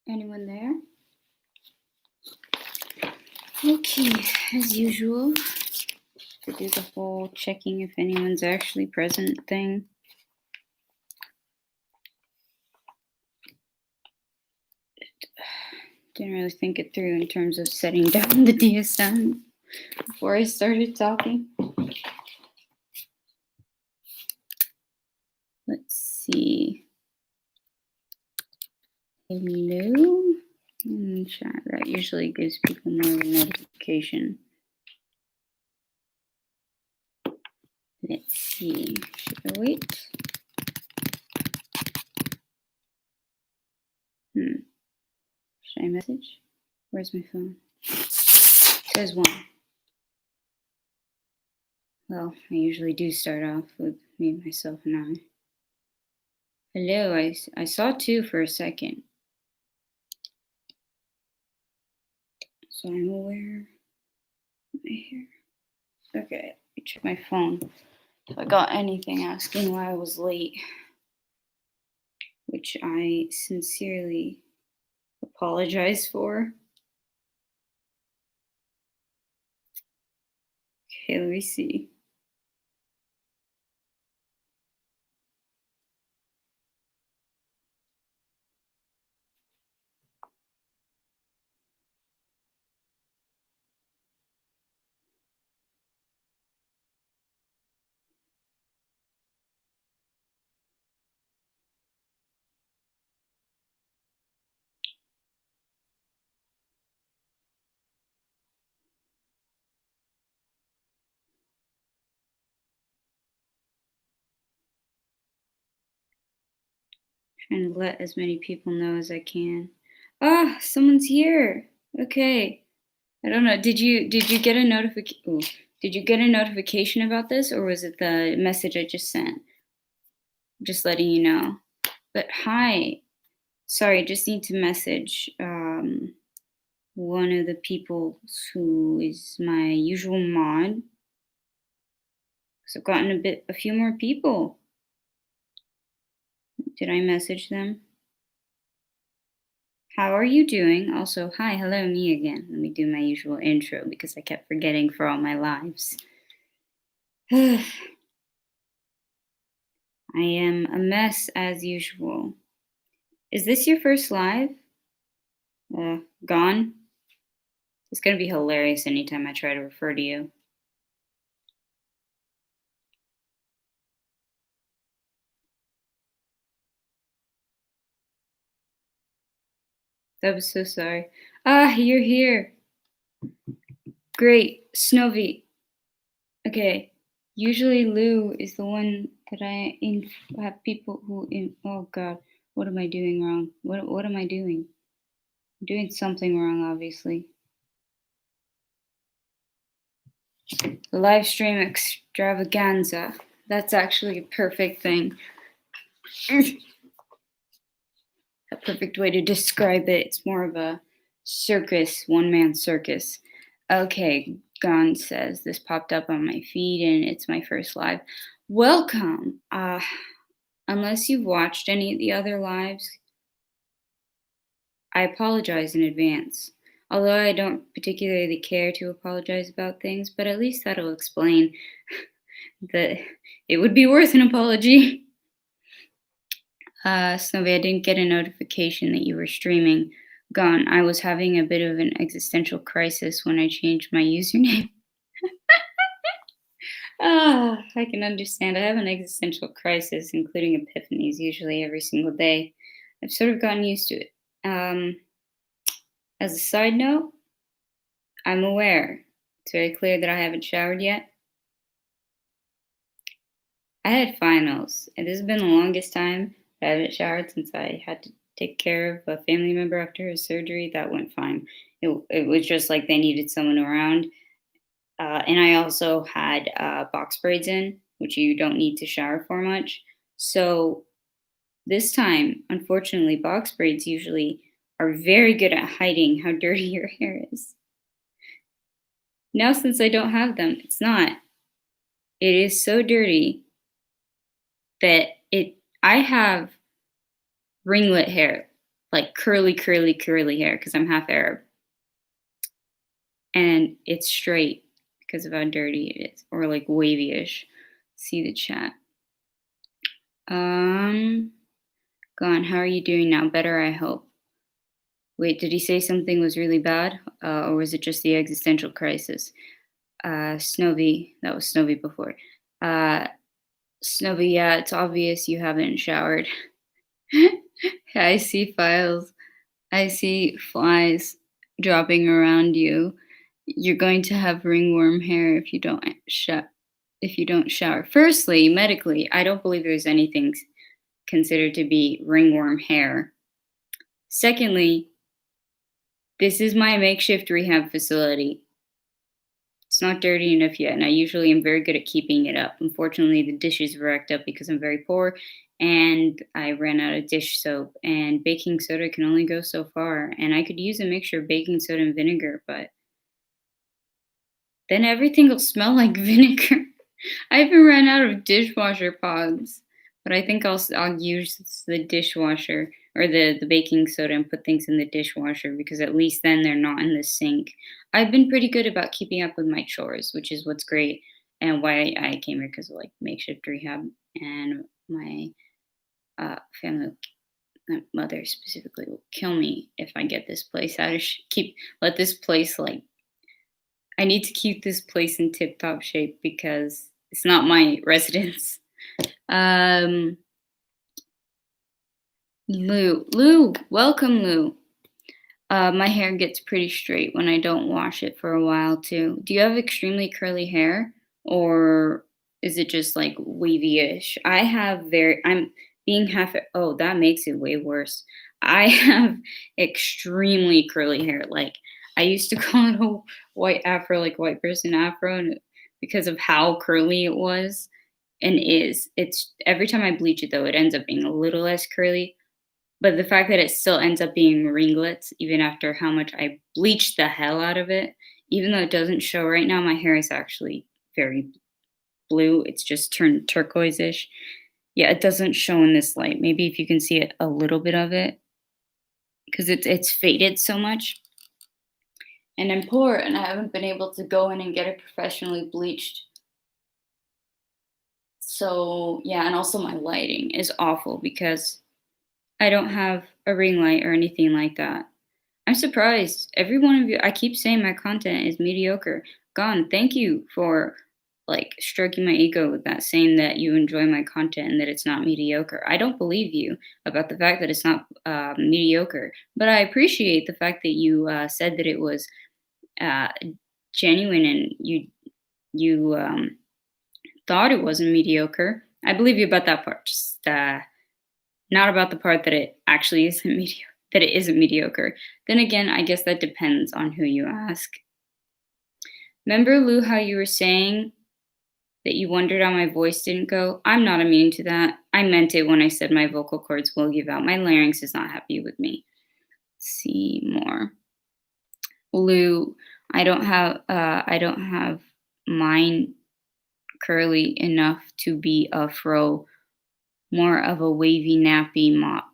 Anyone there? Okay, as usual, to do the whole checking if anyone's actually present thing. Didn't really think it through in terms of setting down the DSM before I started talking. Let's see. Hello? Chat. That usually gives people more of a notification. Let's see. Should I wait? Should I message? Where's my phone? It says 1. Well, I usually do start off with me, myself, and I. Hello, I saw 2 for a second. So I'm aware. Am I here? Okay, let me check my phone. If I got anything asking why I was late, which I sincerely apologize for. Okay, let me see. Trying to let as many people know as I can. Ah, someone's here. Okay. I don't know. Did you get a notification? Did you get a notification about this, or was it the message I just sent? Just letting you know. But hi. Sorry, I just need to message one of the people who is my usual mod. So I've gotten a few more people. Did I message them? How are you doing? Also, hi, hello, me again. Let me do my usual intro because I kept forgetting for all my lives. I am a mess as usual. Is this your first live? Gone? It's going to be hilarious anytime I try to refer to you. I'm so sorry. Ah, you're here. Great. Snowy. Okay. Usually Lou is the one that I have people who oh god, what am I doing wrong? What am I doing? I'm doing something wrong, obviously. The live stream extravaganza. That's actually a perfect thing. A perfect way to describe it. It's more of a circus, one-man circus. Okay, Gon says this popped up on my feed and it's my first live. Welcome. Unless you've watched any of the other lives, I apologize in advance. Although I don't particularly care to apologize about things, but at least that'll explain that it would be worth an apology. Snowy, I didn't get a notification that you were streaming. Gone. I was having a bit of an existential crisis when I changed my username. I can understand. I have an existential crisis, including epiphanies, usually every single day. I've sort of gotten used to it. As a side note, I'm aware. It's very clear that I haven't showered yet. I had finals, and this has been the longest time I haven't showered since I had to take care of a family member after his surgery. That went fine. It was just like they needed someone around. And I also had box braids in, which you don't need to shower for much. So this time, unfortunately, box braids usually are very good at hiding how dirty your hair is. Now, since I don't have them, it's not. It is so dirty that I have ringlet hair. like curly, curly, curly hair because I'm half Arab, and it's straight because of how dirty it is, or like wavy-ish. See the chat. Um, Gone. How are you doing now? Better, I hope. Wait, did he say something was really bad, or was it just the existential crisis? Snowy, that was Snowy before. Uh, Snowy, yeah, it's obvious you haven't showered. I see files. I see flies dropping around you. You're going to have ringworm hair if you don't shower. Firstly, medically, I don't believe there's anything considered to be ringworm hair. Secondly, this is my makeshift rehab facility. It's not dirty enough yet, and I usually am very good at keeping it up. Unfortunately, the dishes were wrecked up because I'm very poor, and I ran out of dish soap, and baking soda can only go so far, and I could use a mixture of baking soda and vinegar, but then everything will smell like vinegar. I even ran out of dishwasher pods, but I think I'll use the dishwasher or the baking soda and put things in the dishwasher because at least then they're not in the sink. I've been pretty good about keeping up with my chores, which is what's great and why I came here because of like makeshift rehab and my family, my mother specifically, will kill me if I get this place out of let this place like I need to keep this place in tip top shape because it's not my residence. Um, Lou, welcome, Lou. My hair gets pretty straight when I don't wash it for a while too. Do you have extremely curly hair, or is it just like wavy-ish? I'm being half. Oh, that makes it way worse. I have extremely curly hair. Like I used to call it a white afro, like white person afro, and because of how curly it was and is. It's every time I bleach it though, it ends up being a little less curly, but the fact that it still ends up being ringlets, even after how much I bleached the hell out of it, even though it doesn't show right now, my hair is actually very blue. It's just turned turquoise-ish. Yeah, it doesn't show in this light. Maybe if you can see it, a little bit of it, because it's faded so much. And I'm poor, and I haven't been able to go in and get it professionally bleached. So yeah, and also my lighting is awful because I don't have a ring light or anything like that. I'm surprised. Every one of you, I keep saying my content is mediocre. Gone. Thank you for like stroking my ego with that, saying that you enjoy my content and that it's not mediocre. I don't believe you about the fact that it's not mediocre, but I appreciate the fact that you said that it was uh, genuine and you thought it wasn't mediocre. I believe you about that part. Just not about the part that it actually isn't mediocre. That it isn't mediocre. Then again, I guess that depends on who you ask. Remember, Lou, how you were saying that you wondered how my voice didn't go? I'm not immune to that. I meant it when I said my vocal cords will give out. My larynx is not happy with me. Let's see more. Lou, I don't have mine curly enough to be a fro, more of a wavy nappy mop.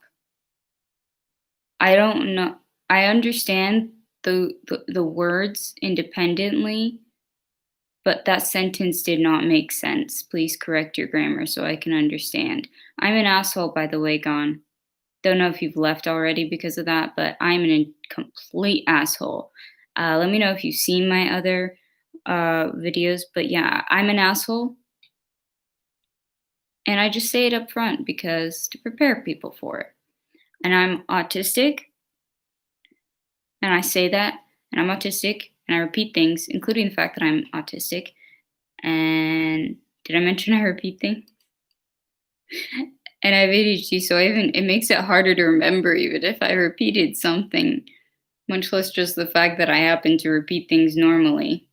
I don't know. I understand the words independently, but that sentence did not make sense. Please correct your grammar so I can understand. I'm an asshole, by the way, Gone. Don't know if you've left already because of that, but I'm an complete asshole. Let me know if you've seen my other videos, but yeah, I'm an asshole, and I just say it up front because to prepare people for it. And I'm autistic, and I say that, and I'm autistic, and I repeat things, including the fact that I'm autistic. And did I mention I repeat things? And I have ADHD, so it makes it harder to remember even if I repeated something, much less just the fact that I happen to repeat things normally.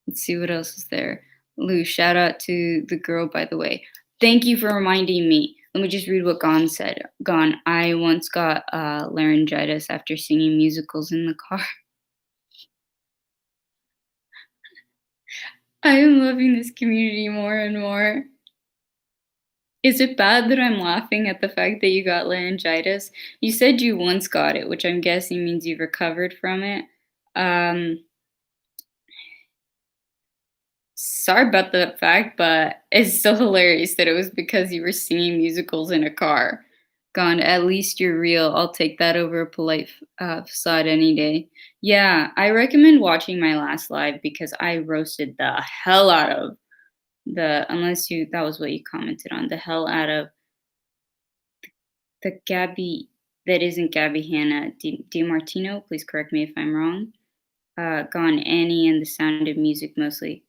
Let's see what else is there. Lou, shout out to the girl, by the way. Thank you for reminding me. Let me just read what Gon said. Gon, I once got laryngitis after singing musicals in the car. I am loving this community more and more. Is it bad that I'm laughing at the fact that you got laryngitis? You said you once got it, which I'm guessing means you've recovered from it. Um, Sorry about the fact, but it's so hilarious that it was because you were singing musicals in a car. Gone, at least you're real. I'll take that over a polite facade any day. Yeah, I recommend watching my last live because I roasted the hell out of unless you that was what you commented on, the hell out of the Gabby that isn't Gabby Hanna DiMartino. Please correct me if I'm wrong. Gone Annie and the Sound of Music mostly.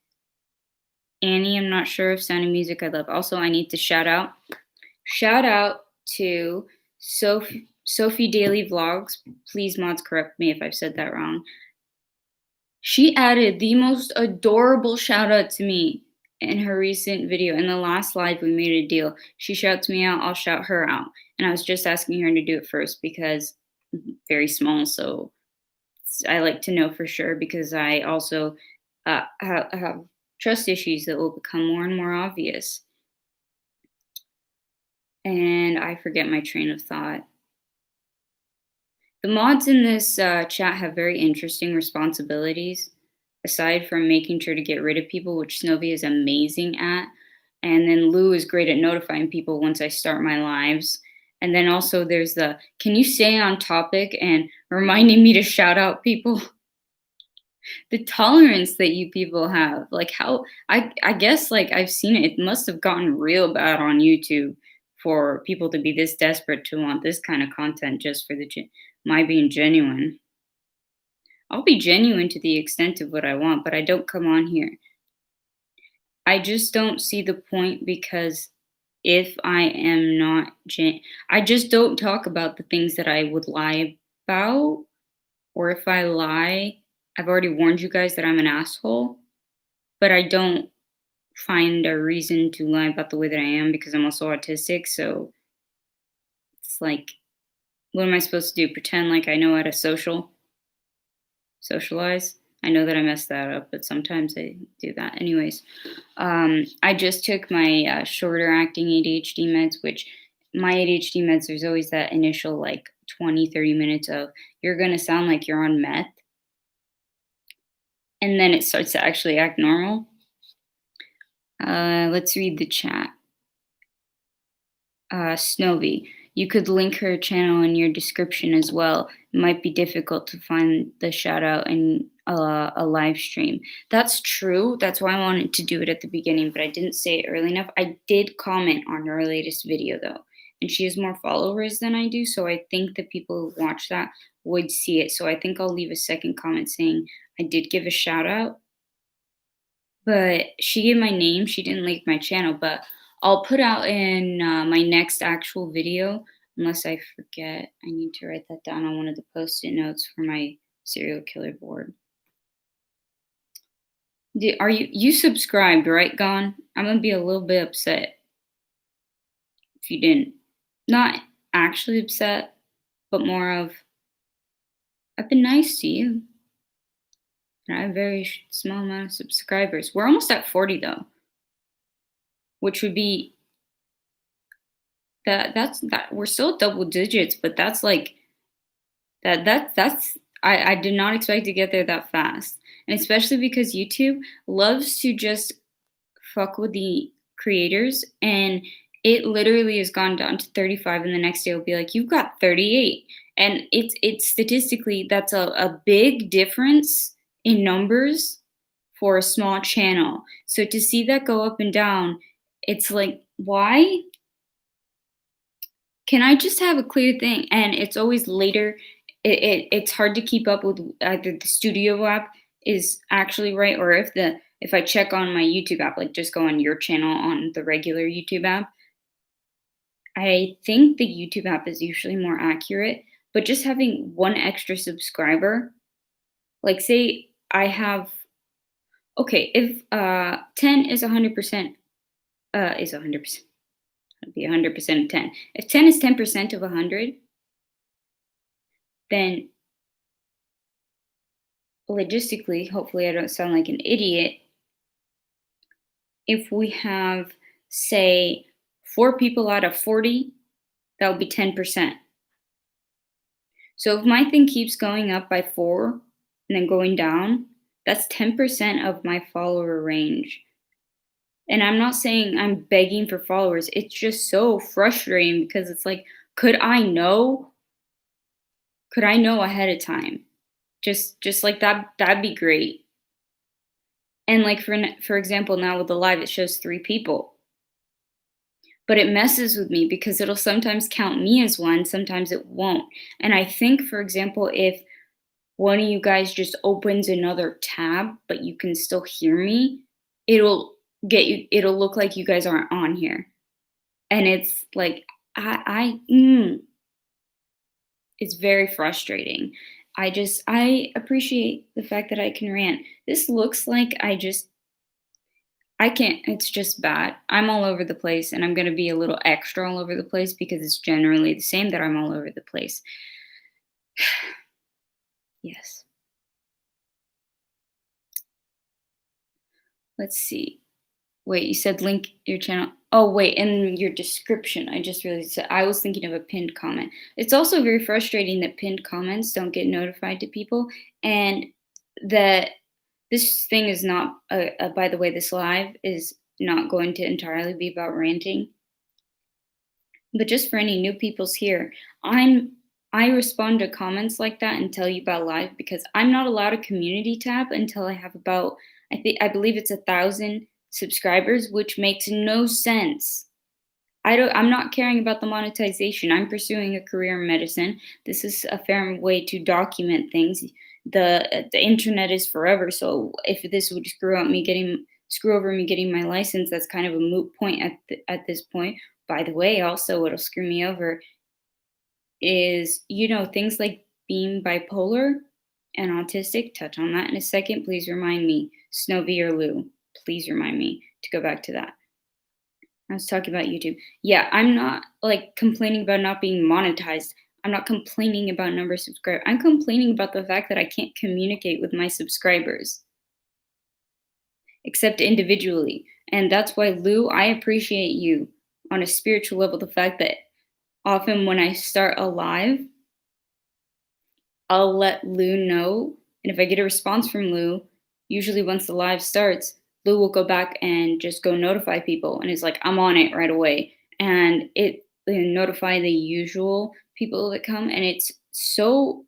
Annie, I'm not sure if Sound of Music I love. Also, I need to shout out to Sophie Daily Vlogs. Please, mods, correct me if I've said that wrong. She added the most adorable shout out to me in her recent video. In the last live, we made a deal. She shouts me out, I'll shout her out. And I was just asking her to do it first because very small. So I like to know for sure because I also have trust issues that will become more and more obvious. And I forget my train of thought. The mods in this chat have very interesting responsibilities, aside from making sure to get rid of people, which Snowy is amazing at. And then Lou is great at notifying people once I start my lives. And then also there's the can you stay on topic and reminding me to shout out people? The tolerance that you people have, like how I guess like I've seen it, it must have gotten real bad on YouTube for people to be this desperate to want this kind of content just for my being genuine. I'll be genuine to the extent of what I want, but I don't come on here. I just don't see the point because if I am not I just don't talk about the things that I would lie about, or if I lie, I've already warned you guys that I'm an asshole, but I don't find a reason to lie about the way that I am because I'm also autistic. So it's like, what am I supposed to do? Pretend like I know how to socialize? I know that I messed that up, but sometimes I do that. Anyways, I just took my shorter acting ADHD meds, which my ADHD meds, there's always that initial like 20, 30 minutes of you're going to sound like you're on meth. And then it starts to actually act normal. Let's read the chat. Snowy, you could link her channel in your description as well. It might be difficult to find the shout out in a live stream. That's true. That's why I wanted to do it at the beginning, but I didn't say it early enough. I did comment on her latest video though, and she has more followers than I do, so I think the people who watch that would see it. So I think I'll leave a second comment saying I did give a shout out, but she gave my name. She didn't link my channel, but I'll put out in my next actual video, unless I forget. I need to write that down on one of the post-it notes for my serial killer board. Are you subscribed, right, Gone? I'm gonna be a little bit upset if you didn't. Not actually upset, but more of I've been nice to you. And I have a very small amount of subscribers. We're almost at 40 though, which would be that we're still double digits, but that's like that's I did not expect to get there that fast. And especially because YouTube loves to just fuck with the creators, and it literally has gone down to 35 and the next day will be like you've got 38, and it's statistically that's a big difference in numbers for a small channel. So to see that go up and down, it's like why can I just have a clear thing? And it's always later. It's hard to keep up with either the studio app is actually right, or if I check on my YouTube app, like just go on your channel on the regular YouTube app. I think the YouTube app is usually more accurate, but just having one extra subscriber, like say I have okay, if 10 is 100% is 100%. It'd be 100% of 10. If 10 is 10% of 100, then logistically, hopefully I don't sound like an idiot, if we have, say, 4 people out of 40, that would be 10%. So if my thing keeps going up by 4 and then going down, that's 10% of my follower range. And I'm not saying I'm begging for followers. It's just so frustrating because it's like, could I know? Could I know ahead of time? Just like that, that'd be great. And like for example, now with the live, it shows 3 people. But it messes with me because it'll sometimes count me as one, sometimes it won't. And I think, for example, if one of you guys just opens another tab, but you can still hear me, it'll it'll look like you guys aren't on here. And it's like, it's very frustrating. I appreciate the fact that I can rant. This looks like I can't, it's just bad. I'm all over the place and I'm going to be a little extra all over the place because it's generally the same that I'm all over the place. Yes. Let's see. Wait, you said link your channel. Oh, wait, in your description, I just realized I was thinking of a pinned comment. It's also very frustrating that pinned comments don't get notified to people, and that this thing is not, by the way, this live is not going to entirely be about ranting. But just for any new peoples here, I respond to comments like that and tell you about live because I'm not allowed a community tab until I have about, I believe it's 1,000 subscribers, which makes no sense. I'm not caring about the monetization. I'm pursuing a career in medicine. This is a fair way to document things. The internet is forever, so if this would screw over me getting my license, that's kind of a moot point at this point. By the way, also what'll screw me over is, things like being bipolar and autistic. Touch on that in a second. Please remind me, Snowy or Lou, please remind me to go back to that. I was talking about YouTube. Yeah, I'm not like complaining about not being monetized. I'm not complaining about number of subscribers. I'm complaining about the fact that I can't communicate with my subscribers except individually. And that's why, Lou, I appreciate you on a spiritual level. The fact that often when I start a live, I'll let Lou know. And if I get a response from Lou, usually once the live starts, Lou will go back and just go notify people. And it's like, I'm on it right away. And it notify the usual people that come. And it's so,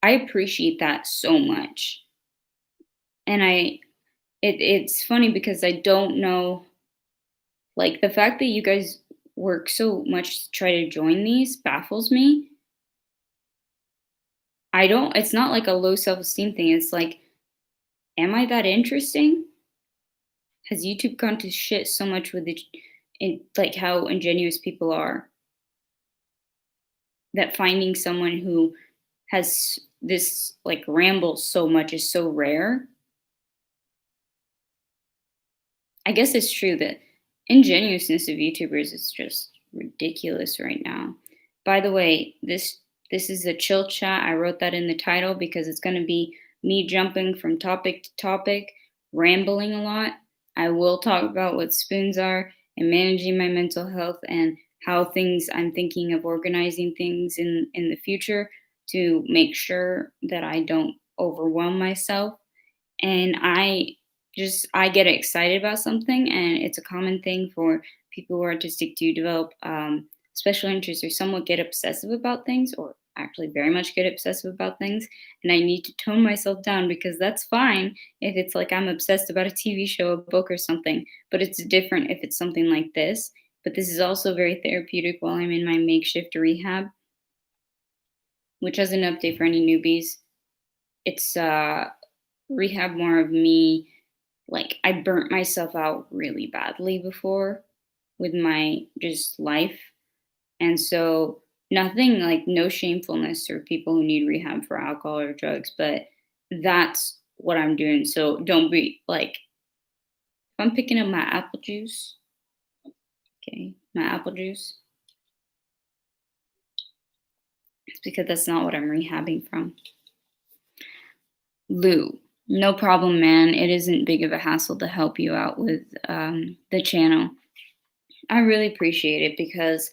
I appreciate that so much. And it's funny because I don't know, like the fact that you guys work so much to try to join these baffles me. It's not like a low self-esteem thing. It's like, am I that interesting? Has YouTube gone to shit so much with like how ingenuous people are, that finding someone who has this like rambles so much is so rare? I guess it's true that ingenuousness of YouTubers is just ridiculous right now. By the way, this is a chill chat. I wrote that in the title because it's going to be me jumping from topic to topic, rambling a lot. I will talk about what spoons are and managing my mental health and how I'm thinking of organizing things in the future to make sure that I don't overwhelm myself. And I get excited about something, and it's a common thing for people who are autistic to develop special interests or somewhat get obsessive about things, or actually very much get obsessive about things. And I need to tone myself down because that's fine if it's like I'm obsessed about a TV show, a book, or something, but it's different if it's something like this. But this is also very therapeutic while I'm in my makeshift rehab, which has an update for any newbies. It's rehab more of me. Like, I burnt myself out really badly before with my just life. And so nothing, like no shamefulness for people who need rehab for alcohol or drugs, but that's what I'm doing. So don't be like, if I'm picking up my apple juice, okay, my apple juice, it's because that's not what I'm rehabbing from. Lou, no problem, man. It isn't big of a hassle to help you out with the channel. I really appreciate it because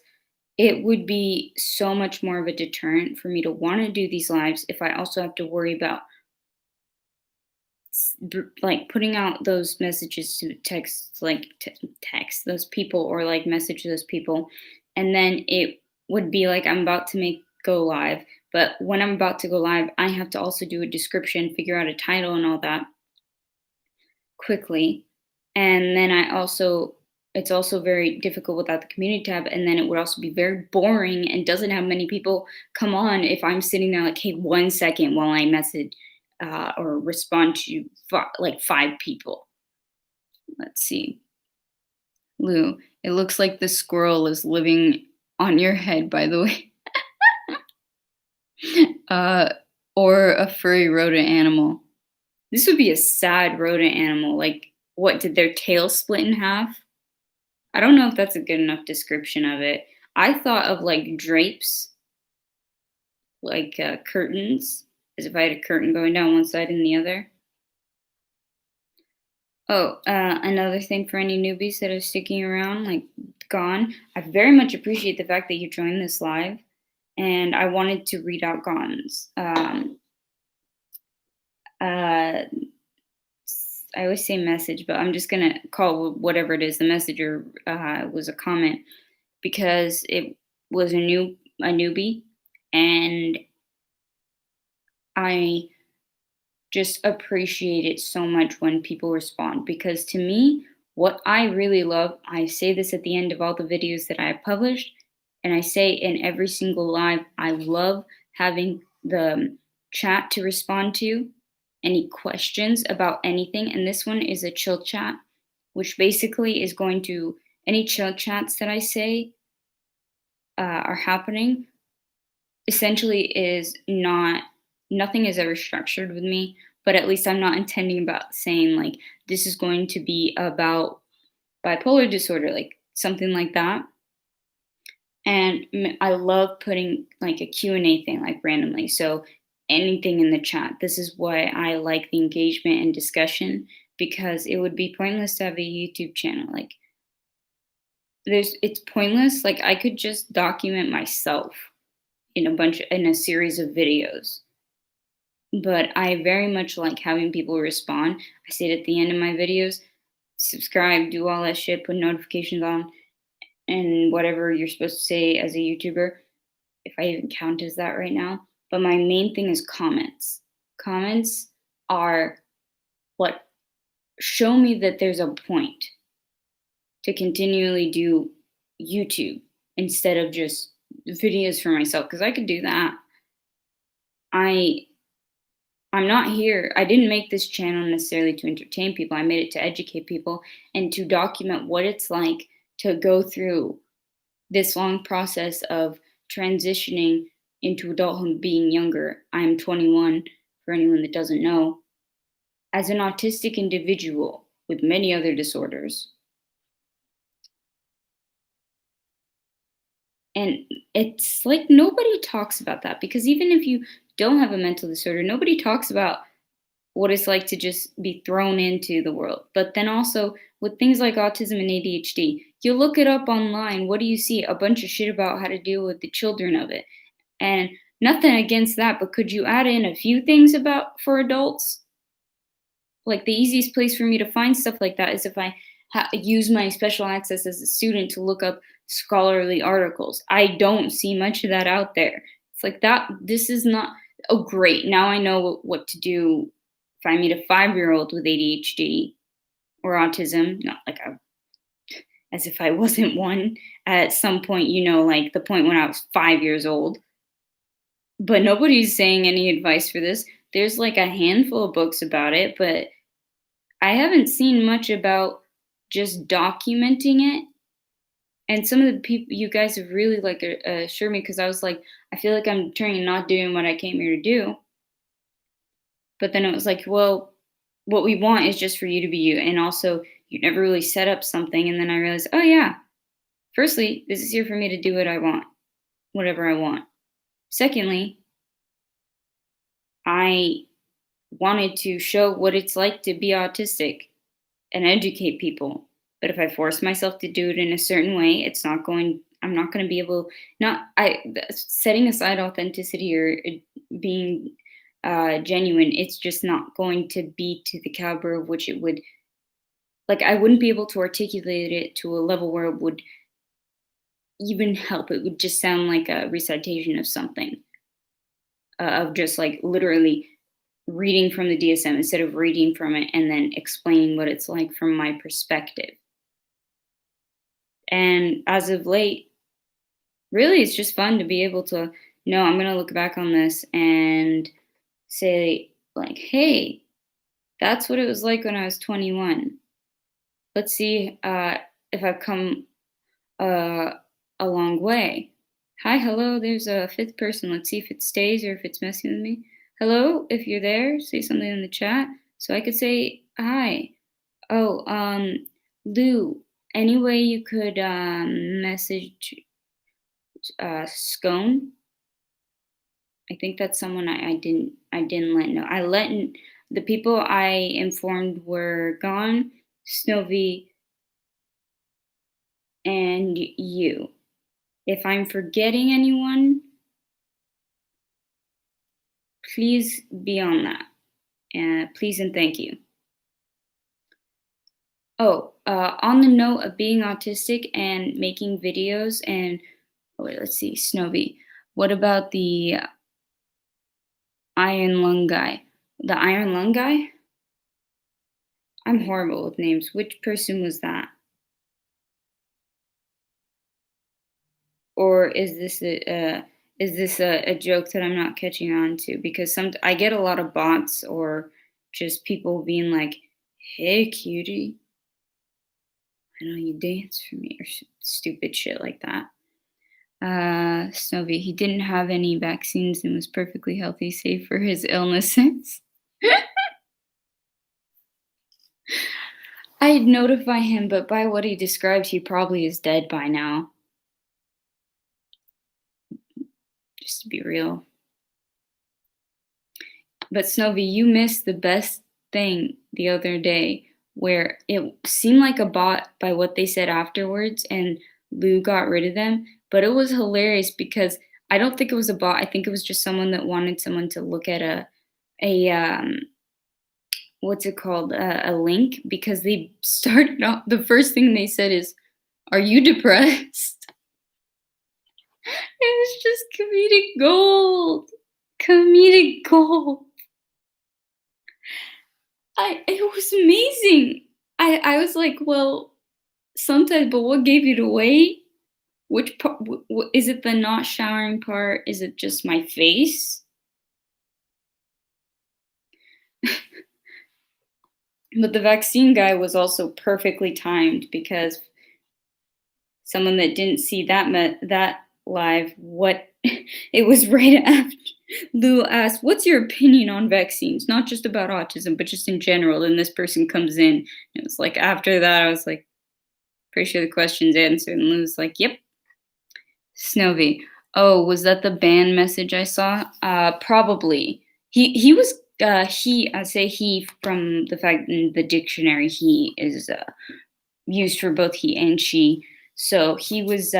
it would be so much more of a deterrent for me to want to do these lives if I also have to worry about like putting out those messages to text, like text those people or like message those people, and then it would be like I'm about to make go live. But when I'm about to go live, I have to also do a description, figure out a title, and all that quickly. And then it's also very difficult without the community tab. And then it would also be very boring and doesn't have many people come on if I'm sitting there like, hey, 1 second while I message or respond to like 5 people. Let's see. Lou, it looks like the squirrel is living on your head, by the way. uh, or a furry rodent animal. This would be a sad rodent animal. Like, what did their tail split in half? I don't know if that's a good enough description of it. I thought of like drapes, like curtains, as if I had a curtain going down one side and the other. Oh, another thing for any newbies that are sticking around, like Gone, I very much appreciate the fact that you joined this live, and I wanted to read out Gone's. Uh, I always say message, but I'm just gonna call whatever it is. The messenger was a comment because it was a newbie, and I just appreciate it so much when people respond because to me, what I really love, I say this at the end of all the videos that I have published, and I say in every single live, I love having the chat to respond to any questions about anything. And this one is a chill chat, which basically is going to any chill chats that I say are happening essentially is not nothing is ever structured with me, but at least I'm not intending about saying like this is going to be about bipolar disorder, like something like that. And I love putting like a Q&A thing like randomly. So anything in the chat. This is why I like the engagement and discussion because it would be pointless to have a YouTube channel. Like it's pointless. Like I could just document myself in a series of videos, but I very much like having people respond. I say it at the end of my videos, subscribe, do all that shit, put notifications on, and whatever you're supposed to say as a YouTuber, if I even count as that right now. But my main thing is comments. Comments are what show me that there's a point to continually do YouTube instead of just videos for myself, because I could do that. I I'm not here. I didn't make this channel necessarily to entertain people. I made it to educate people and to document what it's like to go through this long process of transitioning into adulthood being younger. I'm 21, for anyone that doesn't know, as an autistic individual with many other disorders. And it's like nobody talks about that because even if you don't have a mental disorder, nobody talks about what it's like to just be thrown into the world. But then also with things like autism and ADHD, you look it up online. What do you see? A bunch of shit about how to deal with the children of it. And nothing against that, but could you add in a few things about for adults? Like the easiest place for me to find stuff like that is if I use my special access as a student to look up scholarly articles. I don't see much of that out there. It's like that. This is not. Oh, great! Now I know what to do if I meet a 5-year-old with ADHD or autism. Not like as if I wasn't one at some point. Like the point when I was 5 years old. But nobody's saying any advice for this. There's like a handful of books about it, but I haven't seen much about just documenting it. And some of the people, you guys have really like assured me because I was like, I feel like I'm turning not doing what I came here to do. But then it was like, well, what we want is just for you to be you. And also, you never really set up something. And then I realized, oh, yeah, firstly, this is here for me to do what I want, whatever I want. Secondly, I wanted to show what it's like to be autistic and educate people. But if I force myself to do it in a certain way, I'm not going to be able, not, setting aside authenticity or being genuine, it's just not going to be to the caliber of which it would, like, I wouldn't be able to articulate it to a level where it would even help. It would just sound like a recitation of something, of just like literally reading from the DSM instead of reading from it and then explaining what it's like from my perspective. And as of late, really, it's just fun to be able to know I'm going to look back on this and say, like, hey, that's what it was like when I was 21. Let's see if I've come uh, a long way. Hi, hello, there's a fifth person. Let's see if it stays or if it's messing with me. Hello, if you're there, say something in the chat so I could say hi. Oh, Lou, any way you could message Scone? I think that's someone I didn't let know. The people I informed were gone, Snowy, and you. If I'm forgetting anyone, please be on that. Please and thank you. Oh, on the note of being autistic and making videos and oh wait, let's see, Snowy. What about the iron lung guy? The iron lung guy? I'm horrible with names. Which person was that? Or is this a joke that I'm not catching on to? Because I get a lot of bots or just people being like, "Hey, cutie, I know you dance for me," or stupid shit like that. Snowy, he didn't have any vaccines and was perfectly healthy, save for his illnesses. I'd notify him, but by what he described, he probably is dead by now. Just to be real. But Snowy, you missed the best thing the other day where it seemed like a bot by what they said afterwards, and Lou got rid of them. But it was hilarious because I don't think it was a bot. I think it was just someone that wanted someone to look at a what's it called, a link, because they started off, the first thing they said is, "Are you depressed?" It was just comedic gold. Comedic gold. It was amazing. I was like, well, sometimes, but what gave it away? Which part? Is it the not showering part? Is it just my face? But the vaccine guy was also perfectly timed because someone that didn't see that live, what it was right after Lou asked, "What's your opinion on vaccines? Not just about autism, but just in general." And this person comes in. It was like after that, I was like, pretty sure the question's answered. And Lou's like, "Yep." Snowy. Oh, was that the ban message I saw? Probably. He was I say he from the fact in the dictionary he is used for both he and she. So he was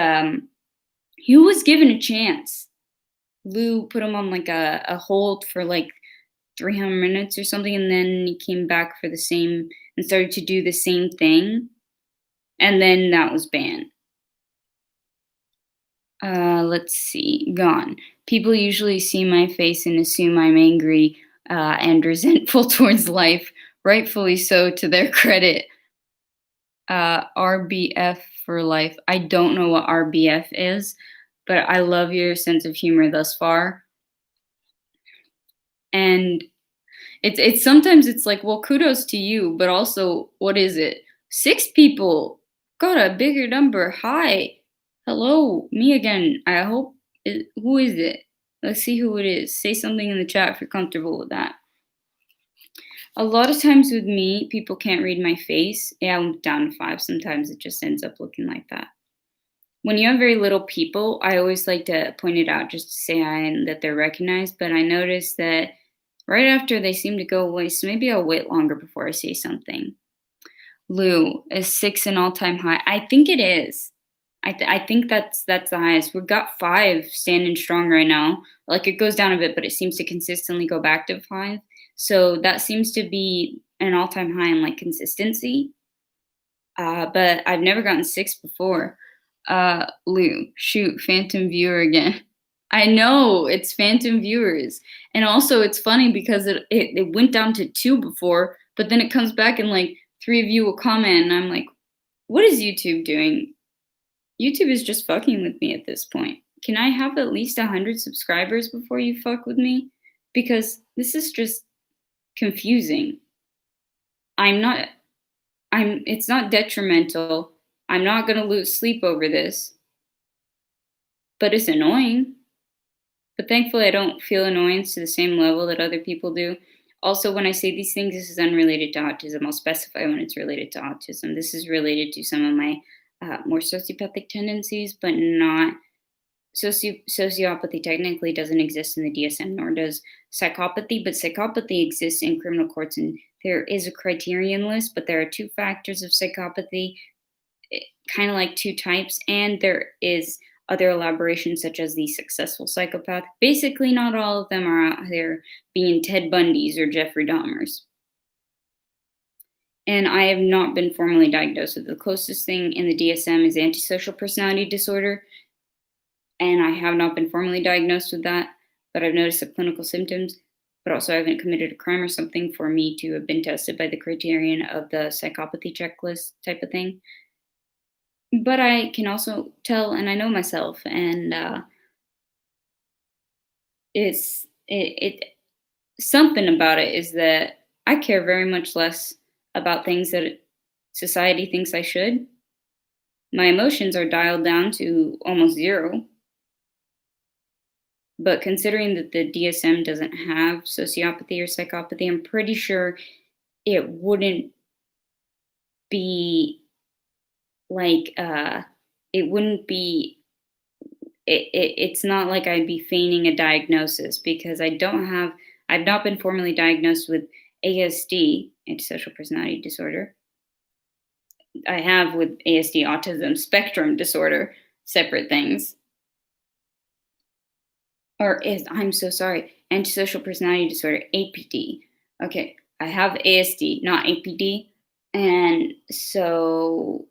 given a chance. Lou put him on like a hold for like 300 minutes or something, and then he came back for the same and started to do the same thing, and then that was banned. Let's see. Gone. People usually see my face and assume I'm angry and resentful towards life. Rightfully so, to their credit. RBF for life. I don't know what RBF is, but I love your sense of humor thus far. And it's sometimes it's like, well, kudos to you, but also, what is it? 6 people. Got a bigger number. Hi. Hello, me again. I hope who is it? Let's see who it is. Say something in the chat if you're comfortable with that. A lot of times with me, people can't read my face. Yeah, I'm down to 5. Sometimes it just ends up looking like that. When you have very little people, I always like to point it out just to say hi and that they're recognized. But I noticed that right after they seem to go away, so maybe I'll wait longer before I say something. Lou, is 6 an all-time high? I think it is. I think that's the highest. We've got 5 standing strong right now. Like, it goes down a bit, but it seems to consistently go back to 5. So that seems to be an all-time high in, like, consistency. But I've never gotten 6 before. Lou, shoot, phantom viewer again. I know, it's phantom viewers. And also it's funny because it went down to 2 before, but then it comes back and like 3 of you will comment and I'm like, what is YouTube doing? YouTube is just fucking with me at this point. Can I have at least 100 subscribers before you fuck with me? Because this is just confusing. I'm not it's not detrimental. I'm not gonna lose sleep over this, but it's annoying. But thankfully, I don't feel annoyance to the same level that other people do. Also, when I say these things, this is unrelated to autism. I'll specify when it's related to autism. This is related to some of my more sociopathic tendencies, but not sociopathy technically doesn't exist in the DSM, nor does psychopathy, but psychopathy exists in criminal courts, and there is a criterion list, but there are 2 factors of psychopathy, kind of like 2 types, and there is other elaborations such as the successful psychopath. Basically, not all of them are out there being Ted Bundys or Jeffrey Dahmers. And I have not been formally diagnosed with it. The closest thing in the DSM is antisocial personality disorder, and I have not been formally diagnosed with that, but I've noticed the clinical symptoms, but also I haven't committed a crime or something for me to have been tested by the criterion of the psychopathy checklist type of thing. But I can also tell, and I know myself, and it something about it is that I care very much less about things that society thinks I should. My emotions are dialed down to almost 0. But considering that the DSM doesn't have sociopathy or psychopathy, I'm pretty sure it wouldn't be like it wouldn't be it's not like I'd be feigning a diagnosis because I've not been formally diagnosed with ASD, antisocial personality disorder. I have with ASD, autism spectrum disorder, separate things. I'm so sorry, antisocial personality disorder, APD. Okay, I have ASD, not APD, and so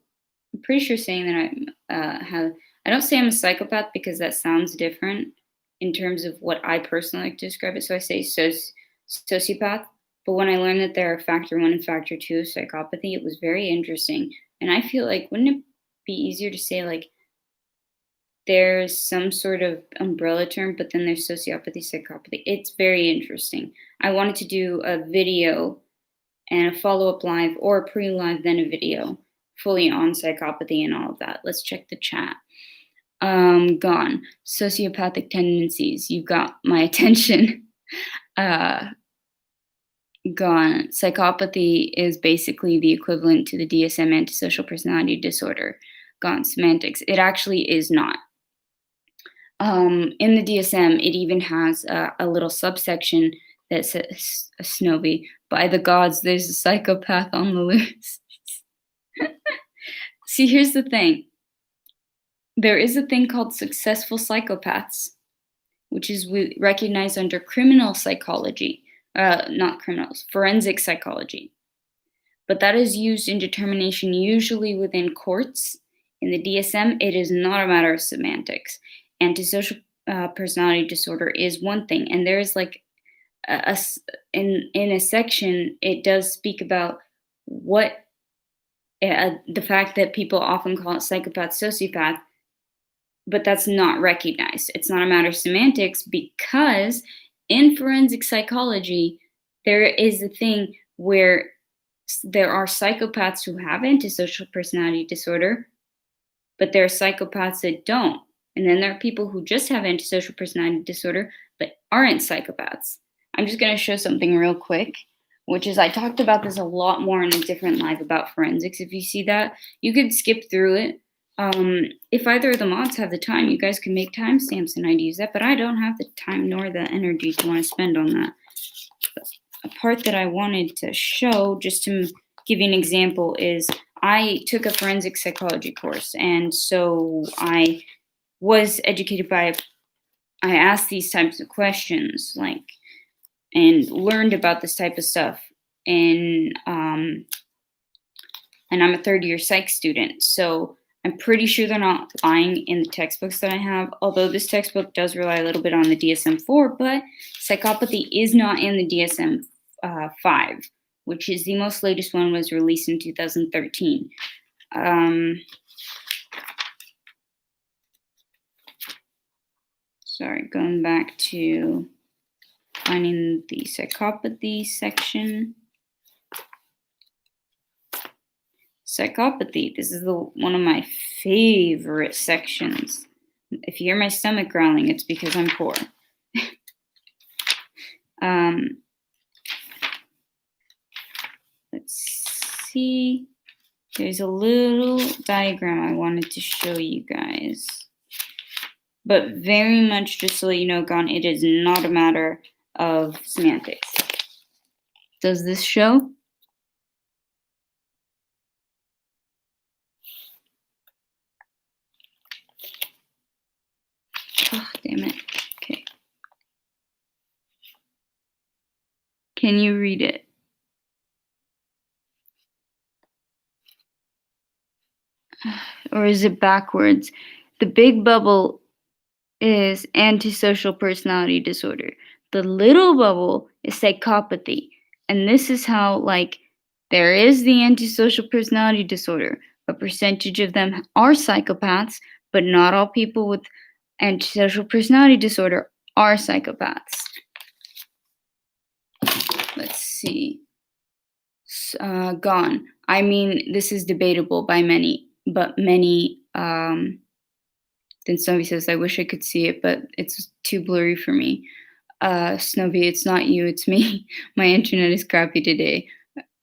I'm pretty sure saying that I don't say I'm a psychopath because that sounds different in terms of what I personally like to describe it. So I say sociopath. But when I learned that there are factor 1 and factor 2 of psychopathy, it was very interesting. And I feel like, wouldn't it be easier to say like there's some sort of umbrella term, but then there's sociopathy, psychopathy. It's very interesting. I wanted to do a video and a follow-up live or a pre-live, then a video fully on psychopathy and all of that. Let's check the chat. Gone. Sociopathic tendencies. You've got my attention. Gone. Psychopathy is basically the equivalent to the DSM antisocial personality disorder. Gone. Semantics. It actually is not. In the DSM, it even has a little subsection that says, Snowy, by the gods, there's a psychopath on the loose. See, here's the thing. There is a thing called successful psychopaths, which is recognized under criminal psychology, not criminals, forensic psychology. But that is used in determination usually within courts. In the DSM, it is not a matter of semantics. Antisocial personality disorder is one thing, and there is like in a section, it does speak about what the fact that people often call it psychopath, sociopath, but that's not recognized. It's not a matter of semantics because in forensic psychology, there is a thing where there are psychopaths who have antisocial personality disorder, but there are psychopaths that don't. And then there are people who just have antisocial personality disorder, but aren't psychopaths. I'm just going to show something real quick, which is I talked about this a lot more in a different live about forensics. If you see that, you could skip through it. If either of the mods have the time, you guys can make timestamps and I'd use that, but I don't have the time nor the energy to want to spend on that. But a part that I wanted to show just to give you an example is I took a forensic psychology course, and so I was educated by I asked these types of questions, like, and learned about this type of stuff. And I'm a third year psych student, so I'm pretty sure they're not lying in the textbooks that I have. Although this textbook does rely a little bit on the DSM-4, but psychopathy is not in the DSM-5, which is the most latest one, was released in 2013. Sorry, going back to finding the psychopathy section. Psychopathy, this is one of my favorite sections. If you hear my stomach growling, it's because I'm poor. Let's see. There's a little diagram I wanted to show you guys. But very much just to let you know, Gon, it is not a matter of semantics. Does this show? Oh, damn it. Okay. Can you read it? Or is it backwards? The big bubble is antisocial personality disorder. The little bubble is psychopathy. And this is how, like, there is the antisocial personality disorder. A percentage of them are psychopaths, but not all people with antisocial personality disorder are psychopaths. Let's see. Gone. I mean, this is debatable by many, but many. Then Snowy says, I wish I could see it, but it's too blurry for me. Snowy, it's not you, it's me. My internet is crappy today.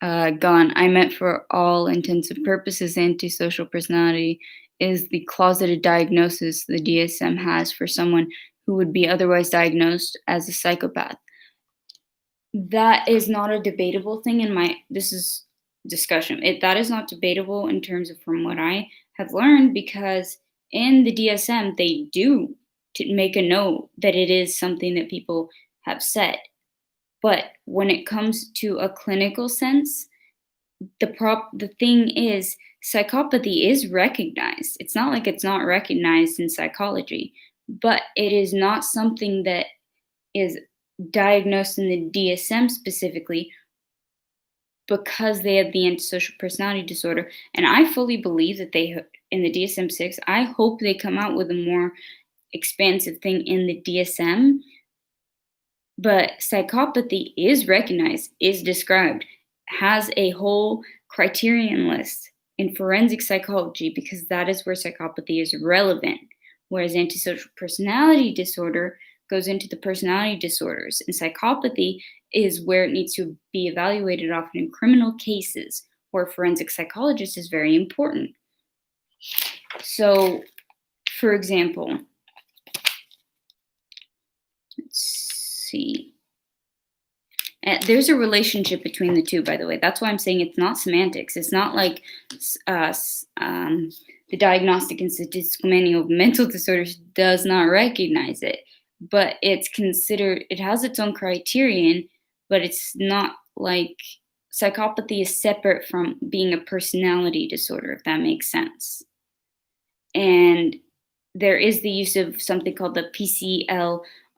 Gone. I meant for all intents and purposes, antisocial personality is the closeted diagnosis the DSM has for someone who would be otherwise diagnosed as a psychopath. That is not a debatable thing this is discussion. That is not debatable in terms of from what I have learned, because in the DSM, they do to make a note that it is something that people have said. But when it comes to a clinical sense, the thing is, psychopathy is recognized. It's not like it's not recognized in psychology, but it is not something that is diagnosed in the DSM specifically, because they have the antisocial personality disorder. And I fully believe that they, in the DSM-6, I hope they come out with a more expansive thing in the DSM. But psychopathy is recognized, is described, has a whole criterion list in forensic psychology, because that is where psychopathy is relevant. Whereas antisocial personality disorder goes into the personality disorders, and psychopathy is where it needs to be evaluated often in criminal cases, where forensic psychologist is very important. So, for example, let's see. There's a relationship between the two, by the way. That's why I'm saying it's not semantics. It's not like the Diagnostic and Statistical Manual of Mental Disorders does not recognize it. But it's considered, it has its own criterion, but it's not like psychopathy is separate from being a personality disorder, if that makes sense. And there is the use of something called the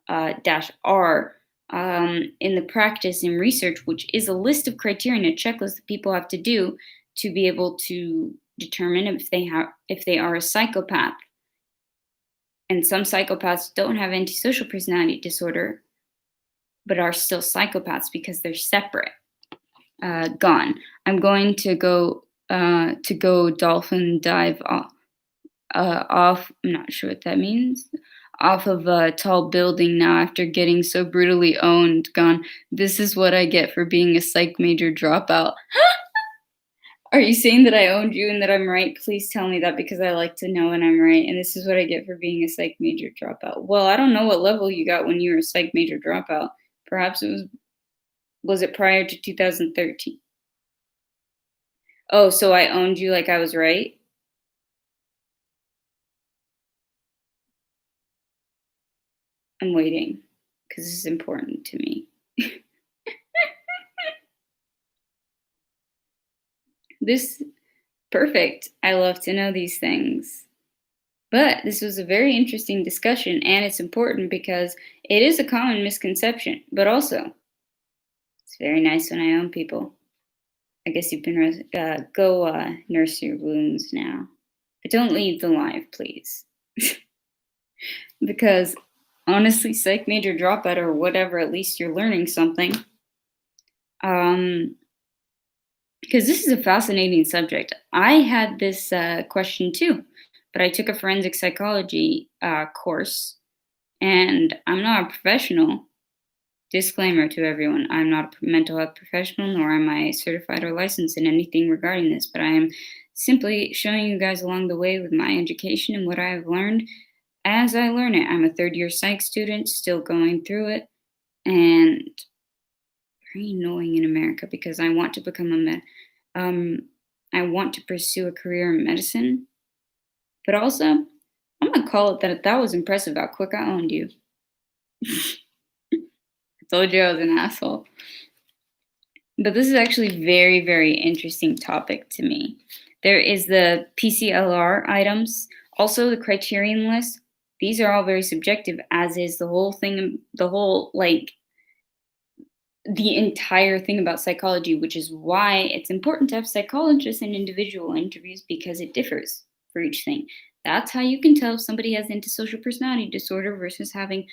PCL-R in the practice and research, which is a list of criteria, a checklist that people have to do to be able to determine if they are a psychopath. And some psychopaths don't have antisocial personality disorder, but are still psychopaths because they're separate. Gone. I'm going to go dolphin dive off. I'm not sure what that means. Off of a tall building now after getting so brutally owned. Gone. This is what I get for being a psych major dropout. Are you saying that I owned you and that I'm right? Please tell me that, because I like to know when I'm right. And this is what I get for being a psych major dropout. Well, I don't know what level you got when you were a psych major dropout. Perhaps was it prior to 2013? Oh, so I owned you like I was right? I'm waiting because this is important to me. This perfect. I love to know these things. But this was a very interesting discussion, and it's important because it is a common misconception, but also it's very nice when I own people. I guess you can go nurse your wounds now. But don't leave the live, please. Because honestly, psych major dropout or whatever, at least you're learning something. Um, because this is a fascinating subject. I had this question too, but I took a forensic psychology course, and I'm not a professional. Disclaimer to everyone, I'm not a mental health professional, nor am I certified or licensed in anything regarding this, but I am simply showing you guys along the way with my education and what I have learned as I learn it. I'm a third year psych student, still going through it, and very annoying in America because I want to become um, I want to pursue a career in medicine, but also I'm gonna call it that was impressive how quick I owned you. I told you I was an asshole. But this is actually very, very interesting topic to me. There is the PCLR items, also the criterion list. These are all very subjective, as is the whole thing, the whole like the entire thing about psychology, which is why it's important to have psychologists and individual interviews because it differs for each thing. That's how you can tell if somebody has antisocial personality disorder versus having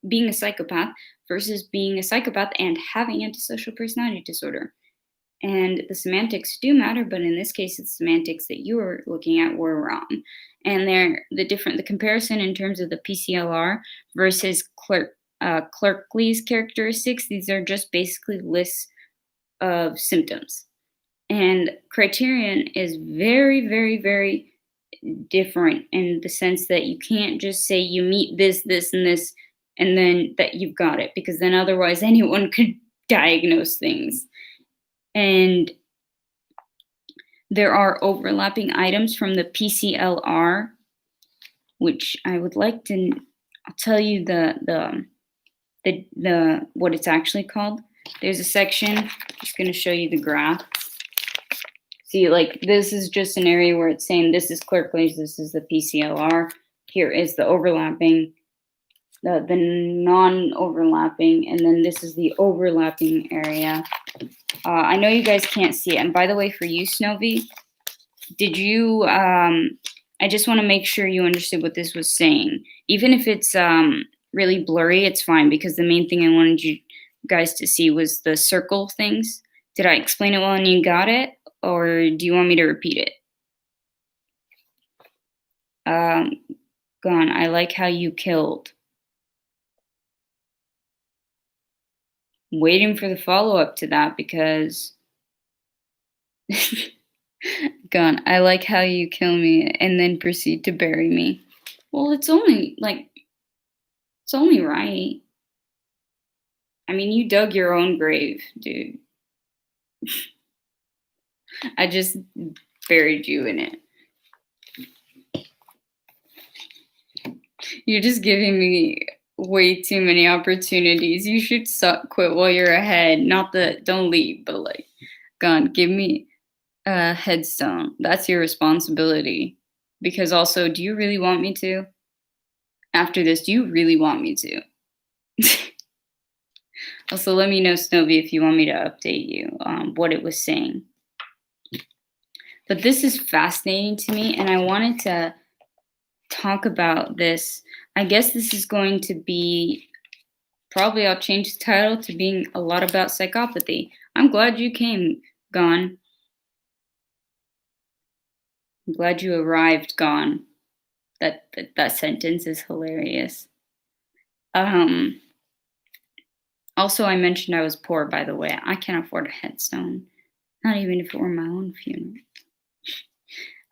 being a psychopath versus being a psychopath and having antisocial personality disorder. And the semantics do matter, but in this case, it's semantics that you were looking at were wrong. And they're the comparison in terms of the PCLR versus Clerkley's characteristics. These are just basically lists of symptoms. And criterion is very, very, very different in the sense that you can't just say you meet this, this, and this, and then that you've got it, because then otherwise anyone could diagnose things. And there are overlapping items from the PCLR, which I would like to I'll tell you the what it's actually called. There's a section, I'm just going to show you the graph. See, like this is just an area where it's saying this is Clerkley's, this is the PCLR. Here is the overlapping, the non-overlapping, and then this is the overlapping area. I know you guys can't see it. And by the way, for you, Snowy, did you, I just want to make sure you understood what this was saying. Even if it's really blurry, it's fine because the main thing I wanted you guys to see was the circle things. Did I explain it well and you got it? Or do you want me to repeat it? Gone. I like how you killed. Waiting for the follow-up to that because gone. I like how you kill me and then proceed to bury me. Well, it's only right. I mean, you dug your own grave, dude. I just buried you in it. You're just giving me way too many opportunities. You should quit while you're ahead. Not that don't leave, but like, gone. Give me a headstone. That's your responsibility. Because also, do you really want me to? After this, do you really want me to? Also, let me know, Snowy, if you want me to update you what it was saying. But this is fascinating to me, and I wanted to talk about this. I guess this is going to be, probably I'll change the title to being a lot about psychopathy. I'm glad you came, Gone. I'm glad you arrived, Gone. That sentence is hilarious. Also, I mentioned I was poor, by the way. I can't afford a headstone, not even if it were my own funeral.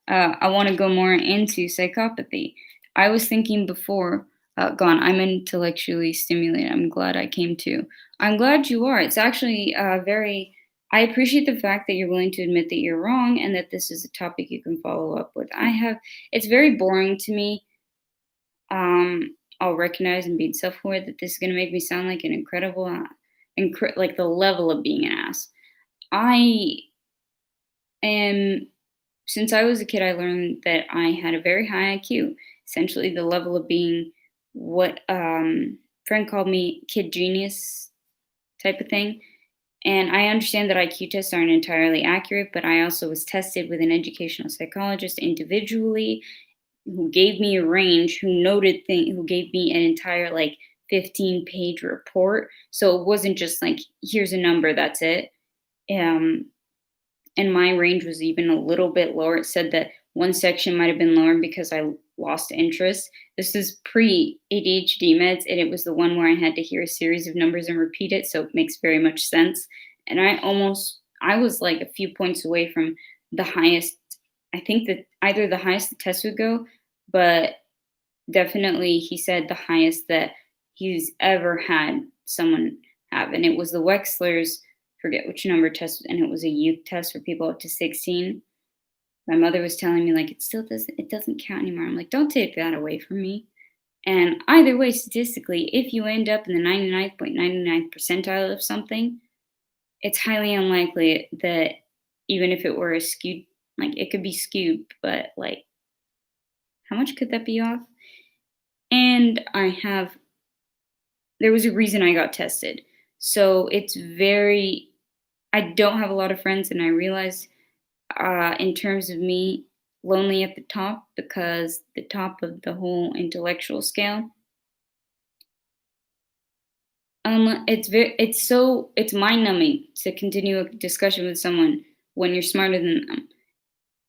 I want to go more into psychopathy. I was thinking before, Gone, I'm intellectually stimulated. I'm glad I came to. I'm glad you are. It's actually very, I appreciate the fact that you're willing to admit that you're wrong and that this is a topic you can follow up with. It's very boring to me. I'll recognize and be self-aware that this is going to make me sound like an incredible, like the level of being an ass. I am, since I was a kid, I learned that I had a very high IQ, essentially the level of being what friend called me kid genius type of thing. And I understand that IQ tests aren't entirely accurate, but I also was tested with an educational psychologist individually who gave me a range, who gave me an entire like 15-page report. So it wasn't just like, here's a number, that's it. Um, and my range was even a little bit lower. It said that one section might have been lower because I lost interest. This is pre ADHD meds, and it was the one where I had to hear a series of numbers and repeat it. So it makes very much sense. And I was like a few points away from the highest. I think that either the highest the test would go, but definitely he said the highest that he's ever had someone have. And it was the Wechsler's, forget which number test, and it was a youth test for people up to 16. My mother was telling me like it doesn't count anymore. I'm like, don't take that away from me. And either way, statistically, if you end up in the 99.99th percentile of something, it's highly unlikely that even if it were a skewed, like it could be skewed, but like how much could that be off? And there was a reason I got tested. So I don't have a lot of friends, and I realized in terms of me, lonely at the top because the top of the whole intellectual scale. It's mind numbing to continue a discussion with someone when you're smarter than them.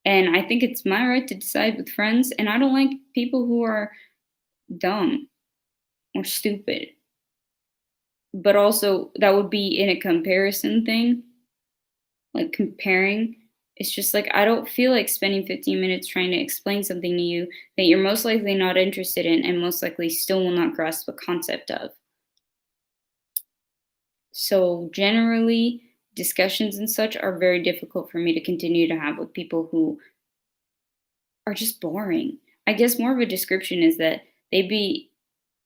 And I think it's my right to decide with friends, and I don't like people who are dumb or stupid. But also, that would be in a comparison thing, like comparing. It's just like I don't feel like spending 15 minutes trying to explain something to you that you're most likely not interested in and most likely still will not grasp the concept of. So, generally, discussions and such are very difficult for me to continue to have with people who are just boring. I guess more of a description is that they'd be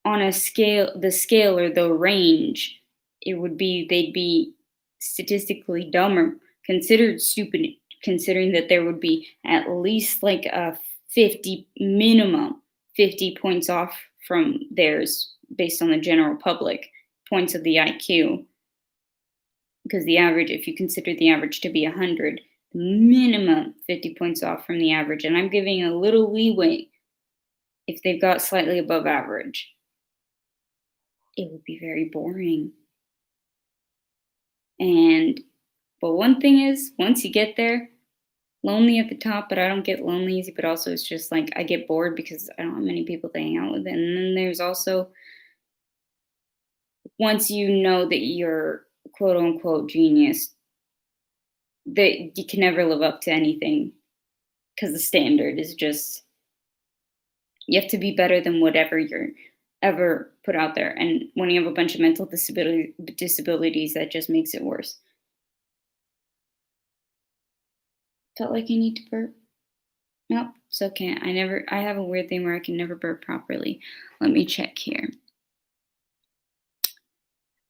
on the scale or the range, they'd be statistically dumb or considered stupid, considering that there would be at least like a 50 minimum 50 points off from theirs based on the general public points of the IQ, because the average, if you consider the average to be 100, minimum 50 points off from the average, and I'm giving a little leeway if they've got slightly above average. It would be very boring. But one thing is, once you get there, lonely at the top, but I don't get lonely easy, but also it's just like I get bored because I don't have many people to hang out with. And then there's also, once you know that you're quote unquote genius, that you can never live up to anything because the standard is just, you have to be better than whatever you're ever put out there. And when you have a bunch of mental disabilities, that just makes it worse. Felt like I need to burp. Nope, it's okay. I have a weird thing where I can never burp properly. Let me check here.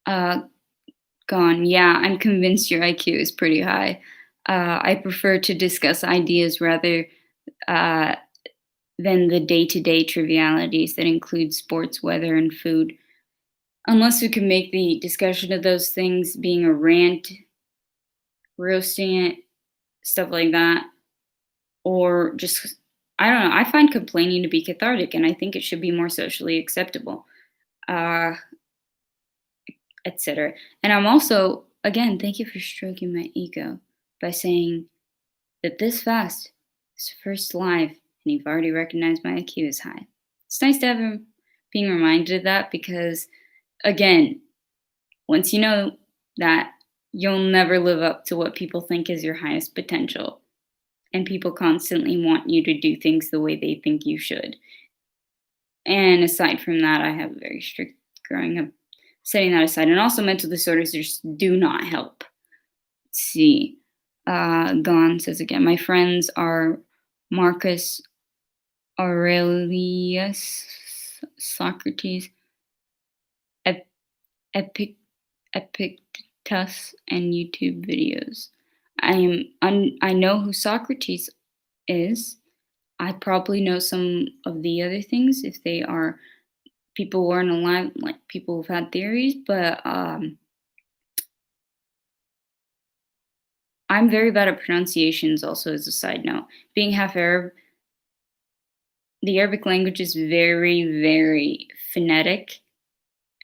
Gone. Yeah, I'm convinced your IQ is pretty high. I prefer to discuss ideas rather than the day-to-day trivialities that include sports, weather, and food. Unless we can make the discussion of those things being a rant, roasting it, stuff like that, or just, I don't know. I find complaining to be cathartic, and I think it should be more socially acceptable, etc. And I'm also, again, thank you for stroking my ego by saying that this fast is first live, and you've already recognized my IQ is high. It's nice to have him being reminded of that because, again, once you know that, you'll never live up to what people think is your highest potential. And people constantly want you to do things the way they think you should. And aside from that, I have a very strict growing up, setting that aside. And also, mental disorders just do not help. See. Gon says again, my friends are Marcus Aurelius, Socrates, Ep- Epic, Epictetus, and YouTube videos. I know who Socrates is. I probably know some of the other things if they are people who aren't alive, like people who've had theories, but I'm very bad at pronunciations, also, as a side note. Being half Arab, the Arabic language is very, very phonetic.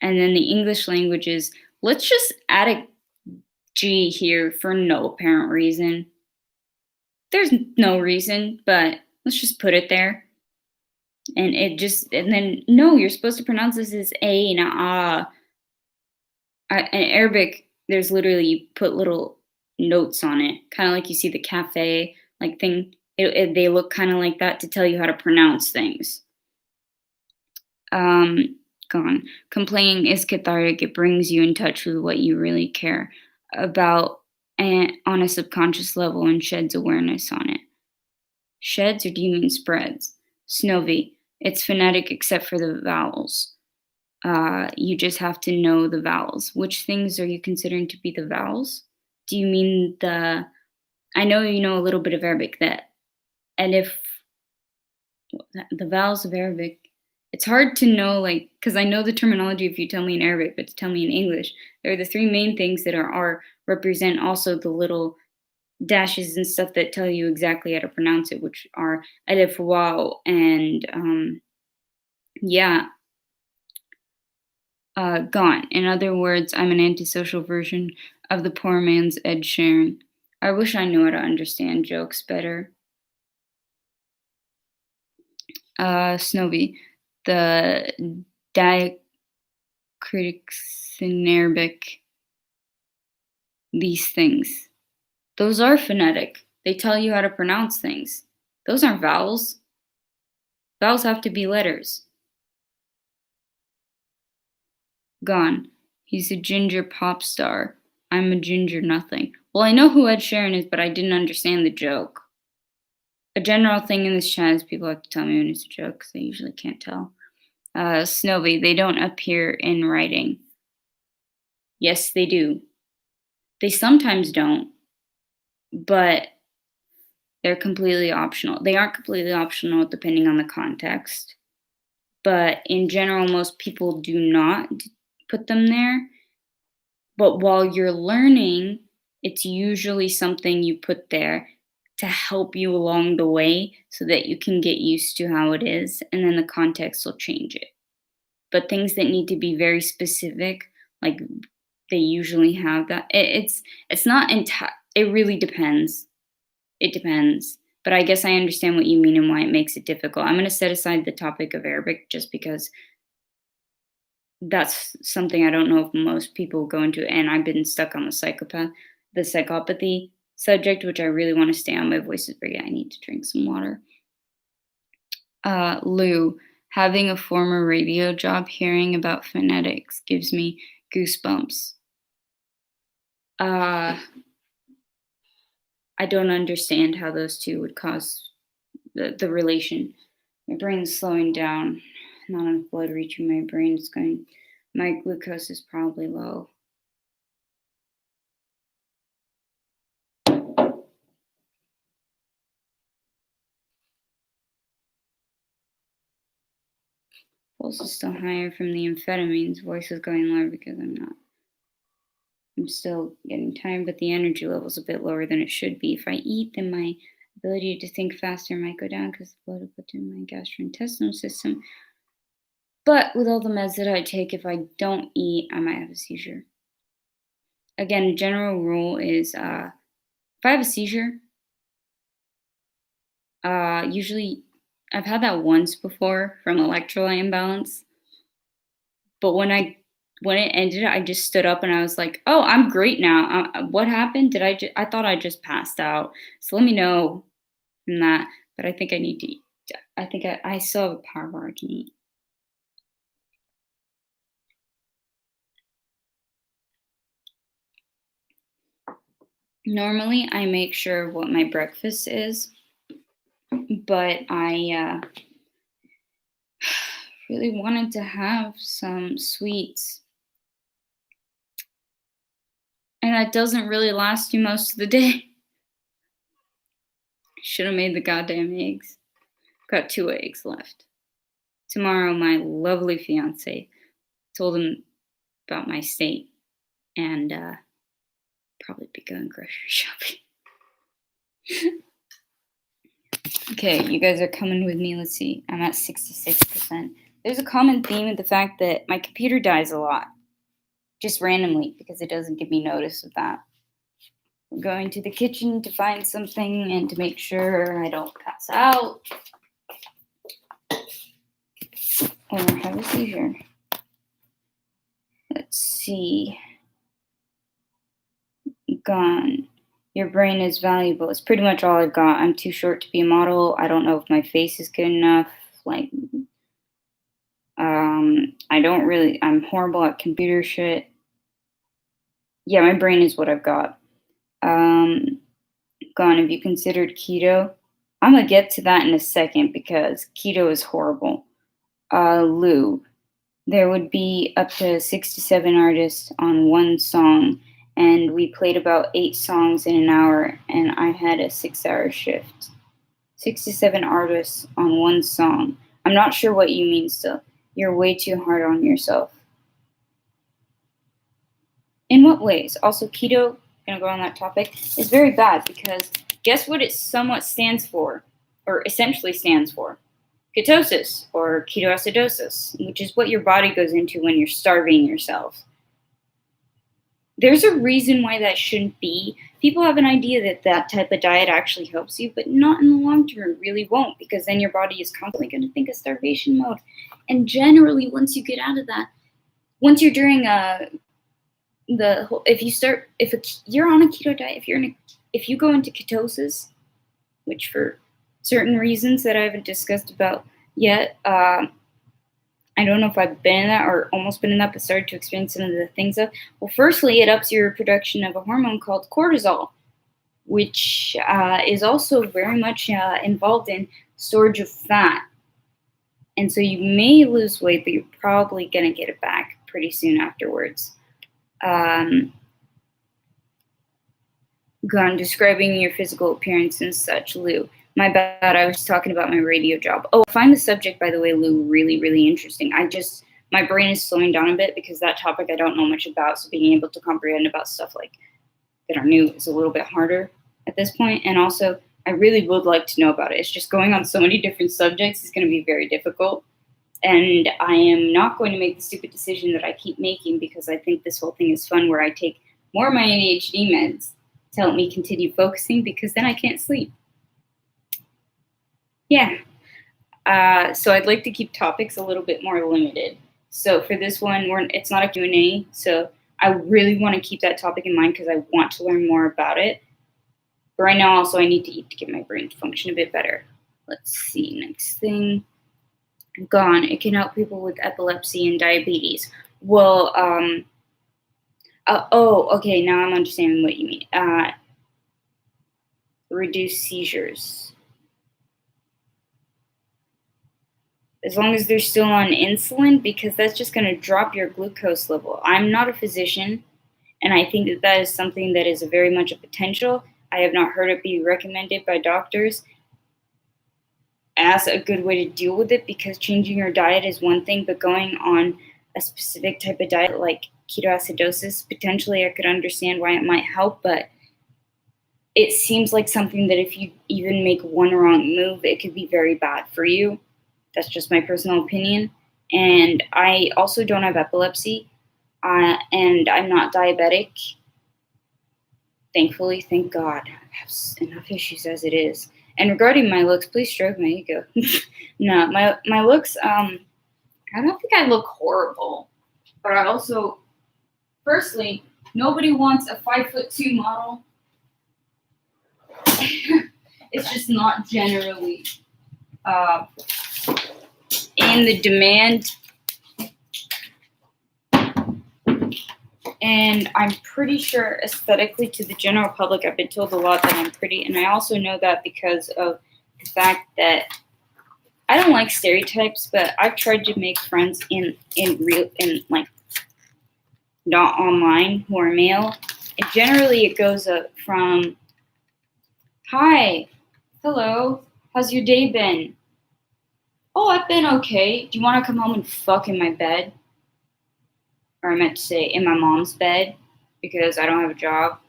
And then the English language is, let's just add a G here for no apparent reason. There's no reason, but let's just put it there. And and then, no, you're supposed to pronounce this as A, not ah. In Arabic, there's literally, you put little notes on it, kind of like you see the cafe like thing. They look kind of like that to tell you how to pronounce things. Um, Gone. Complaining is cathartic. It brings you in touch with what you really care about and on a subconscious level and sheds awareness on it. Sheds, or do you mean spreads? Snowy. It's phonetic except for the vowels. You just have to know the vowels. Which things are you considering to be the vowels? Do you mean I know you know a little bit of Arabic, that, and if the vowels of Arabic, it's hard to know, like, because I know the terminology if you tell me in Arabic, but to tell me in English, there are the three main things that are represent also the little dashes and stuff that tell you exactly how to pronounce it, which are alif, waw, and yeah, gone. In other words, I'm an antisocial version of the poor man's Ed Sheeran. I wish I knew how to understand jokes better. Snowy, the diacritics in Arabic, these things. Those are phonetic. They tell you how to pronounce things. Those aren't vowels. Vowels have to be letters. Gone. He's a ginger pop star. I'm a ginger nothing. Well, I know who Ed Sheeran is, but I didn't understand the joke. A general thing in this chat is people have to tell me when it's a joke because I usually can't tell. Snowy, they don't appear in writing. Yes, they do. They sometimes don't, but they're completely optional. They aren't completely optional depending on the context, but in general, most people do not put them there. But while you're learning, it's usually something you put there to help you along the way so that you can get used to how it is, and then the context will change it. But things that need to be very specific, like, they usually have that. It's not it really depends. It depends. But I guess I understand what you mean and why it makes it difficult. I'm going to set aside the topic of Arabic just because that's something I don't know if most people go into, and I've been stuck on the psychopathy subject, which I really want to stay on. My voice is very, I need to drink some water. Lou, having a former radio job, hearing about phonetics gives me goosebumps. Uh, I don't understand how those two would cause the relation. My brain's slowing down. Not enough blood reaching my brain. It's going. My glucose is probably low. Pulse is still higher from the amphetamines. Voice is going lower because I'm still getting tired, but the energy level is a bit lower than it should be. If I eat, then my ability to think faster might go down because the blood will put in my gastrointestinal system. But with all the meds that I take, if I don't eat, I might have a seizure. Again, general rule is if I have a seizure, usually I've had that once before from electrolyte imbalance. But when it ended, I just stood up and I was like, "Oh, I'm great now. What happened? I thought I just passed out. So let me know from that." But I think I need to eat. I think I still have a power bar I can eat. Normally, I make sure what my breakfast is, but I really wanted to have some sweets. And that doesn't really last you most of the day. Should have made the goddamn eggs. Got 2 eggs left. Tomorrow, my lovely fiance told him about my state and probably be going grocery shopping. Okay, you guys are coming with me. Let's see. I'm at 66%. There's a common theme with the fact that my computer dies a lot. Just randomly, because it doesn't give me notice of that. I'm going to the kitchen to find something and to make sure I don't pass out or have a seizure. Let's see. Gone. Your brain is valuable. It's pretty much all I've got. I'm too short to be a model. I don't know if my face is good enough. Like, I'm horrible at computer shit. Yeah, my brain is what I've got. Gone. Have you considered keto? I'm gonna get to that in a second because keto is horrible. Lou. There would be up to 6 to 7 artists on one song, and we played about 8 songs in an hour, and I had a 6-hour shift. 6 to 7 artists on one song. I'm not sure what you mean still. You're way too hard on yourself. In what ways? Also, keto, gonna go on that topic, is very bad because guess what it somewhat stands for, or essentially stands for? Ketosis, or ketoacidosis, which is what your body goes into when you're starving yourself. There's a reason why that shouldn't be. People have an idea that that type of diet actually helps you, but not in the long term. It really won't, because then your body is constantly going to think of starvation mode. And generally, once you get out of that, once you're during you're on a keto diet, if you go into ketosis, which for certain reasons that I haven't discussed about yet, I don't know if I've been in that or almost been in that, but started to experience some of the things of. Well, firstly, it ups your production of a hormone called cortisol, which is also very much involved in storage of fat. And so you may lose weight, but you're probably going to get it back pretty soon afterwards. Gone describing your physical appearance and such, Lou. My bad, I was talking about my radio job. Oh, I find the subject, by the way, Lou, really, really interesting. My brain is slowing down a bit because that topic I don't know much about, so being able to comprehend about stuff like that are new is a little bit harder at this point. And also, I really would like to know about it. It's just going on so many different subjects is going to be very difficult. And I am not going to make the stupid decision that I keep making because I think this whole thing is fun where I take more of my ADHD meds to help me continue focusing because then I can't sleep. Yeah. So I'd like to keep topics a little bit more limited. So for this one, it's not a Q&A, so I really want to keep that topic in mind because I want to learn more about it. But right now, also, I need to eat to get my brain to function a bit better. Let's see, next thing. Gone. It can help people with epilepsy and diabetes. Well, okay, now I'm understanding what you mean. Reduce seizures. As long as they're still on insulin, because that's just going to drop your glucose level. I'm not a physician, and I think that that is something that is very much a potential. I have not heard it be recommended by doctors as a good way to deal with it, because changing your diet is one thing, but going on a specific type of diet like ketoacidosis, potentially I could understand why it might help, but it seems like something that if you even make one wrong move, it could be very bad for you. That's just my personal opinion. And I also don't have epilepsy, and I'm not diabetic. Thankfully, thank God. I have enough issues as it is. And regarding my looks, please stroke my ego. No, my looks, I don't think I look horrible. But I also, firstly, nobody wants a 5'2" model. It's just not generally in the demand. And I'm pretty sure aesthetically to the general public, I've been told a lot that I'm pretty. And I also know that because of the fact that I don't like stereotypes, but I've tried to make friends in real, in like not online, who are male. And generally it goes up from, hi, hello, how's your day been? Oh, I've been okay. Do you want to come home and fuck in my bed? Or I meant to say in my mom's bed, because I don't have a job,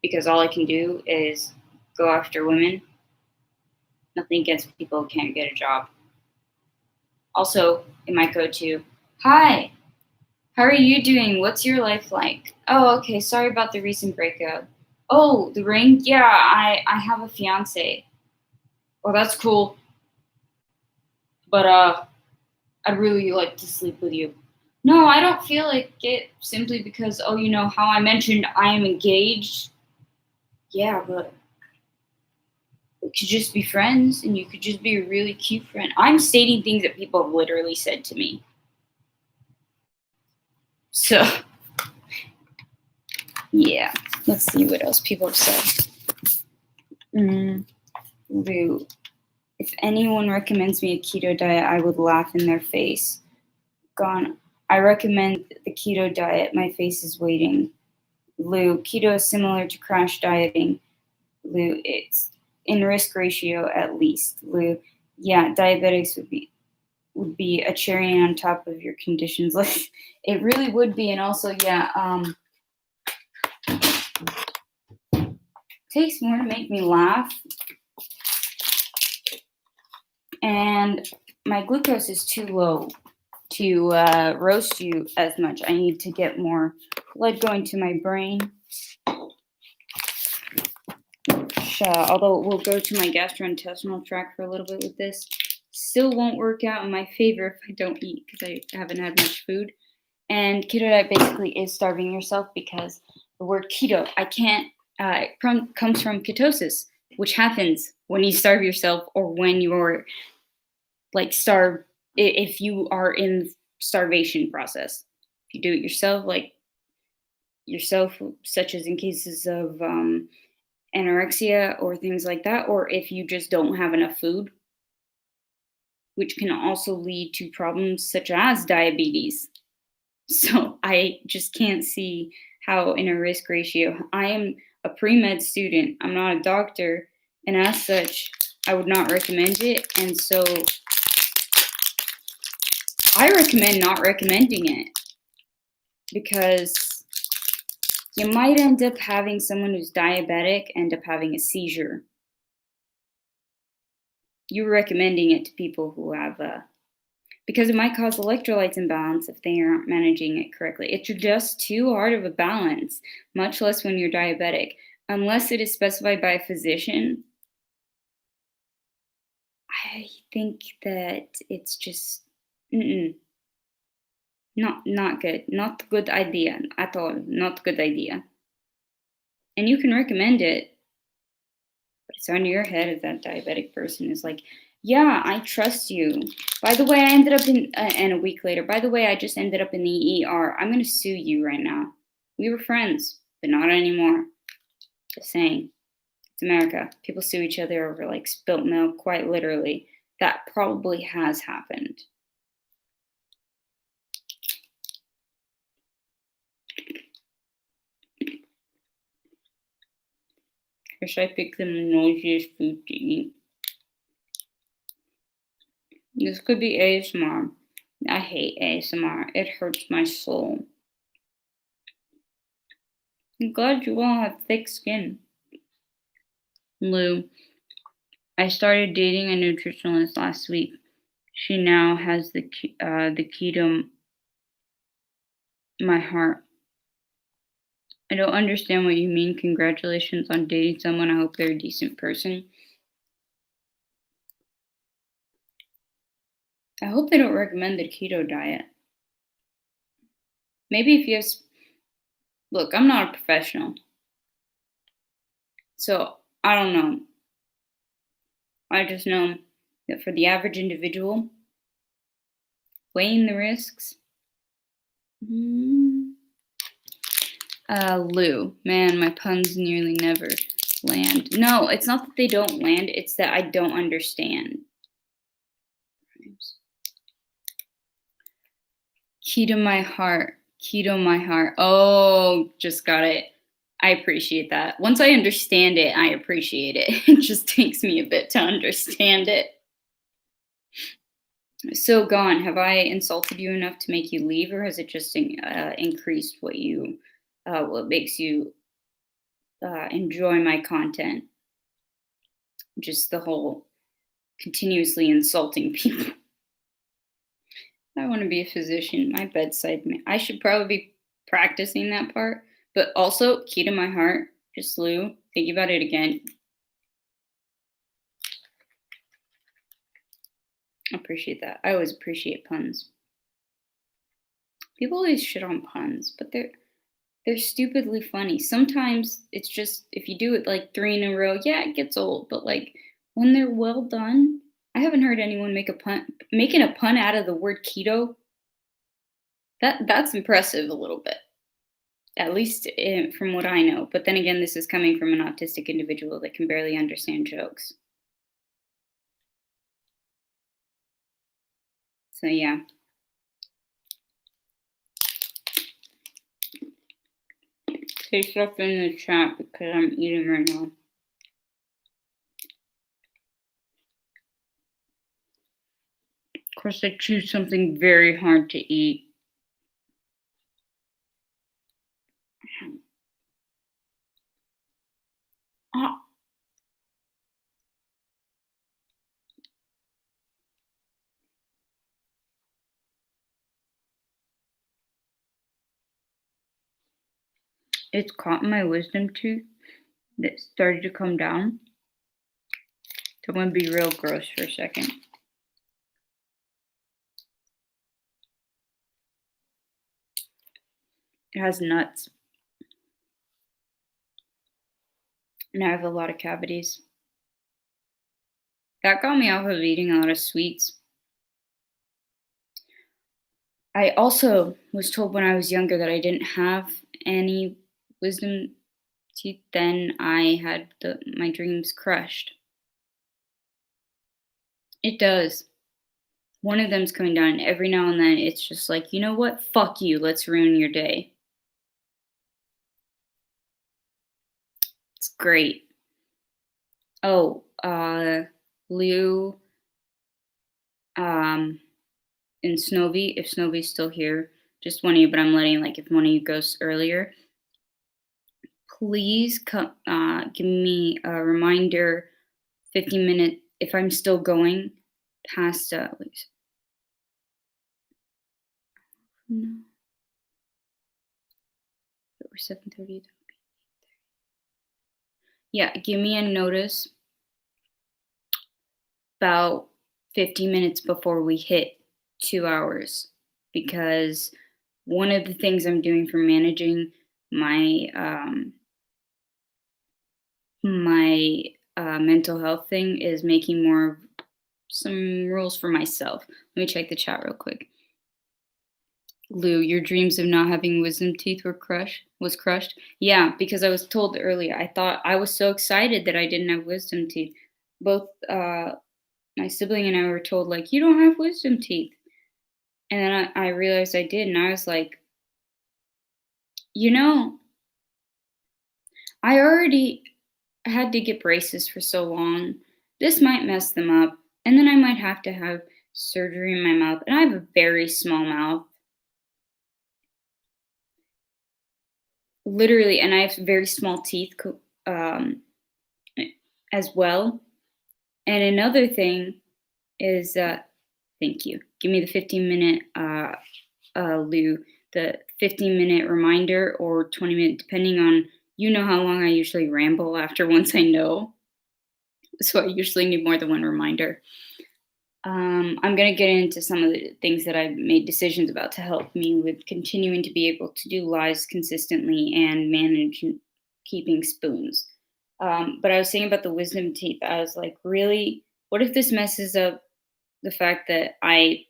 because all I can do is go after women. Nothing against people who can't get a job. Also, it might go to, hi, how are you doing? What's your life like? Oh, okay, sorry about the recent breakup. Oh, the ring? Yeah, I have a fiance. Oh, that's cool. But I'd really like to sleep with you. No, I don't feel like it simply because, oh, you know how I mentioned I am engaged? Yeah, but we could just be friends and you could just be a really cute friend. I'm stating things that people have literally said to me. So, yeah, let's see what else people have said. Lou, if anyone recommends me a keto diet, I would laugh in their face. Gone. I recommend the keto diet. My face is waiting. Lou, keto is similar to crash dieting. Lou, it's in risk ratio at least. Lou, yeah, diabetics would be a cherry on top of your conditions list. It really would be, and also, yeah, takes more to make me laugh, and my glucose is too low to roast you as much. I need to get more blood going to my brain. Although we'll go to my gastrointestinal tract for a little bit with this. Still won't work out in my favor if I don't eat because I haven't had much food. And keto diet basically is starving yourself because the word keto, comes from ketosis, which happens when you starve yourself or when you're like starved, if you are in starvation process. If you do it yourself, such as in cases of anorexia or things like that, or if you just don't have enough food, which can also lead to problems such as diabetes. So I just can't see how in a risk ratio, I am a pre-med student, I'm not a doctor, and as such, I would not recommend it. And so I recommend not recommending it because you might end up having someone who's diabetic end up having a seizure. You're recommending it to people who have because it might cause electrolytes imbalance if they aren't managing it correctly. It's just too hard of a balance, much less when you're diabetic. Unless it is specified by a physician, I think that it's just not good. Not a good idea at all. Not a good idea. And you can recommend it, but it's on your head if that diabetic person is like, yeah, I trust you. By the way, I ended up and a week later, by the way, I just ended up in the ER. I'm going to sue you right now. We were friends, but not anymore. Just saying. It's America. People sue each other over like spilt milk, quite literally. That probably has happened. Wish I picked the noisiest food to eat. This could be ASMR. I hate ASMR. It hurts my soul. I'm glad you all have thick skin. Lou, I started dating a nutritionist last week. She now has the key to my heart. I don't understand what you mean. Congratulations on dating someone. I hope they're a decent person. I hope they don't recommend the keto diet. Maybe if you have... Look, I'm not a professional. So, I don't know. I just know that for the average individual, weighing the risks, Lou. Man, my puns nearly never land. No, it's not that they don't land, it's that I don't understand. Key to my heart. Key to my heart. Oh, just got it. I appreciate that. Once I understand it, I appreciate it. It just takes me a bit to understand it. So, Gone, have I insulted you enough to make you leave, or has it just increased what makes you enjoy my content? Just the whole continuously insulting people. I want to be a physician. My bedside. I should probably be practicing that part. But also, key to my heart. Just Lou. Think about it again. I appreciate that. I always appreciate puns. People always shit on puns, but they're stupidly funny. Sometimes it's just if you do it like 3 in a row, yeah, it gets old. But like when they're well done, I haven't heard anyone making a pun out of the word keto. That's impressive a little bit, at least from what I know. But then again, this is coming from an autistic individual that can barely understand jokes. So yeah. Say stuff in the chat because I'm eating right now. Of course, I choose something very hard to eat. Ah. It's caught in my wisdom tooth that started to come down. So I'm going to be real gross for a second. It has nuts. And I have a lot of cavities. That got me off of eating a lot of sweets. I also was told when I was younger that I didn't have any wisdom teeth. Then I had my dreams crushed. It does. One of them's coming down, and every now and then it's just like, you know what? Fuck you. Let's ruin your day. It's great. Oh, Liu, and Snowy, if Snowy's still here, just one of you, but I'm letting, like, if one of you goes earlier, please give me a reminder 15 minutes if I'm still going past, no, we're 7:30. Yeah, give me a notice about 50 minutes before we hit 2 hours, because one of the things I'm doing for managing my mental health thing is making some rules for myself. Let me check the chat real quick. Lou, your dreams of not having wisdom teeth was crushed. Yeah, because I was told earlier. I thought I was so excited that I didn't have wisdom teeth. Both my sibling and I were told, like, you don't have wisdom teeth. And then I realized I did, and I was like, you know, I already had to get braces for so long. This might mess them up, and then I might have to have surgery in my mouth. And I have a very small mouth. Literally, and I have very small teeth as well. And another thing is, thank you. Give me the 15-minute, Lou, the 15-minute reminder or 20-minute, depending on, how long I usually ramble after once I know. So I usually need more than one reminder. I'm going to get into some of the things that I've made decisions about to help me with continuing to be able to do lives consistently and manage keeping spoons. But I was saying about the wisdom teeth, I was like, really? What if this messes up the fact that I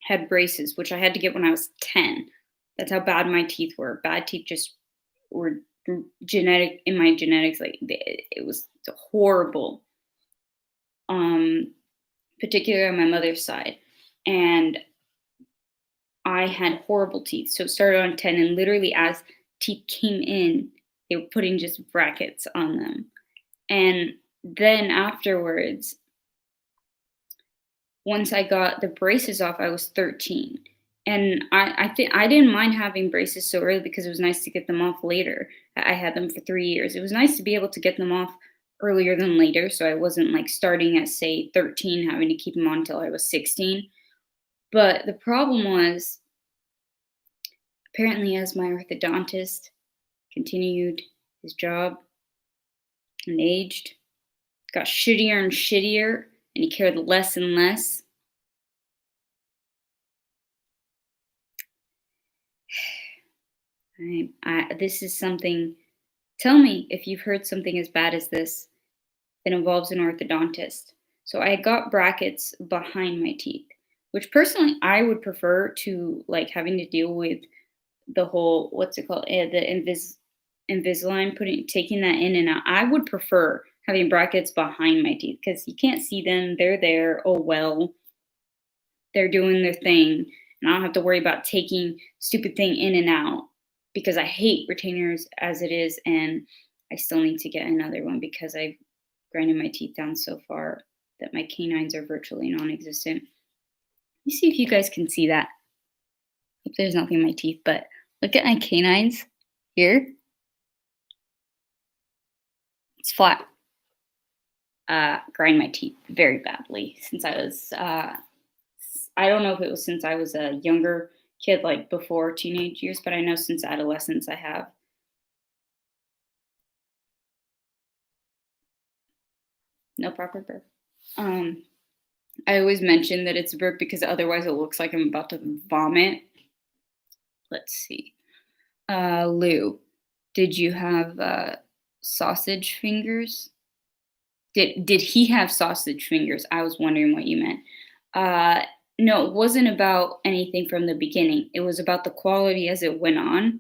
had braces, which I had to get when I was 10? That's how bad my teeth were. Bad teeth just were genetic in my genetics. Like it was horrible, um, particularly on my mother's side, and I had horrible teeth. So it started on 10, and literally as teeth came in, they were putting just brackets on them. And then afterwards, once I got the braces off, I was 13. And I think I didn't mind having braces so early because it was nice to get them off later. I had them for 3 years. It was nice to be able to get them off earlier than later. So I wasn't like starting at, say, 13, having to keep them on until I was 16. But the problem was, apparently, as my orthodontist continued his job and aged, got shittier and shittier, and he cared less and less. This is something. Tell me if you've heard something as bad as this that involves an orthodontist. So I got brackets behind my teeth, which personally I would prefer to like having to deal with the whole what's it called, the Invisalign, putting taking that in and out. I would prefer having brackets behind my teeth because you can't see them. They're there. Oh well, they're doing their thing, and I don't have to worry about taking stupid thing in and out because I hate retainers as it is, and I still need to get another one because I've grinded my teeth down so far that my canines are virtually non-existent. Let me see if you guys can see that. Hope there's nothing in my teeth, but look at my canines here. It's flat. Grind my teeth very badly since I was I don't know if it was since I was a younger kid, like before teenage years, but I know since adolescence I have. No proper burp. Um, I always mention that it's a burp because otherwise it looks like I'm about to vomit. Let's see. Lou, did you have sausage fingers? Did he have sausage fingers? I was wondering what you meant. Uh, no, it wasn't about anything from the beginning. It was about the quality as it went on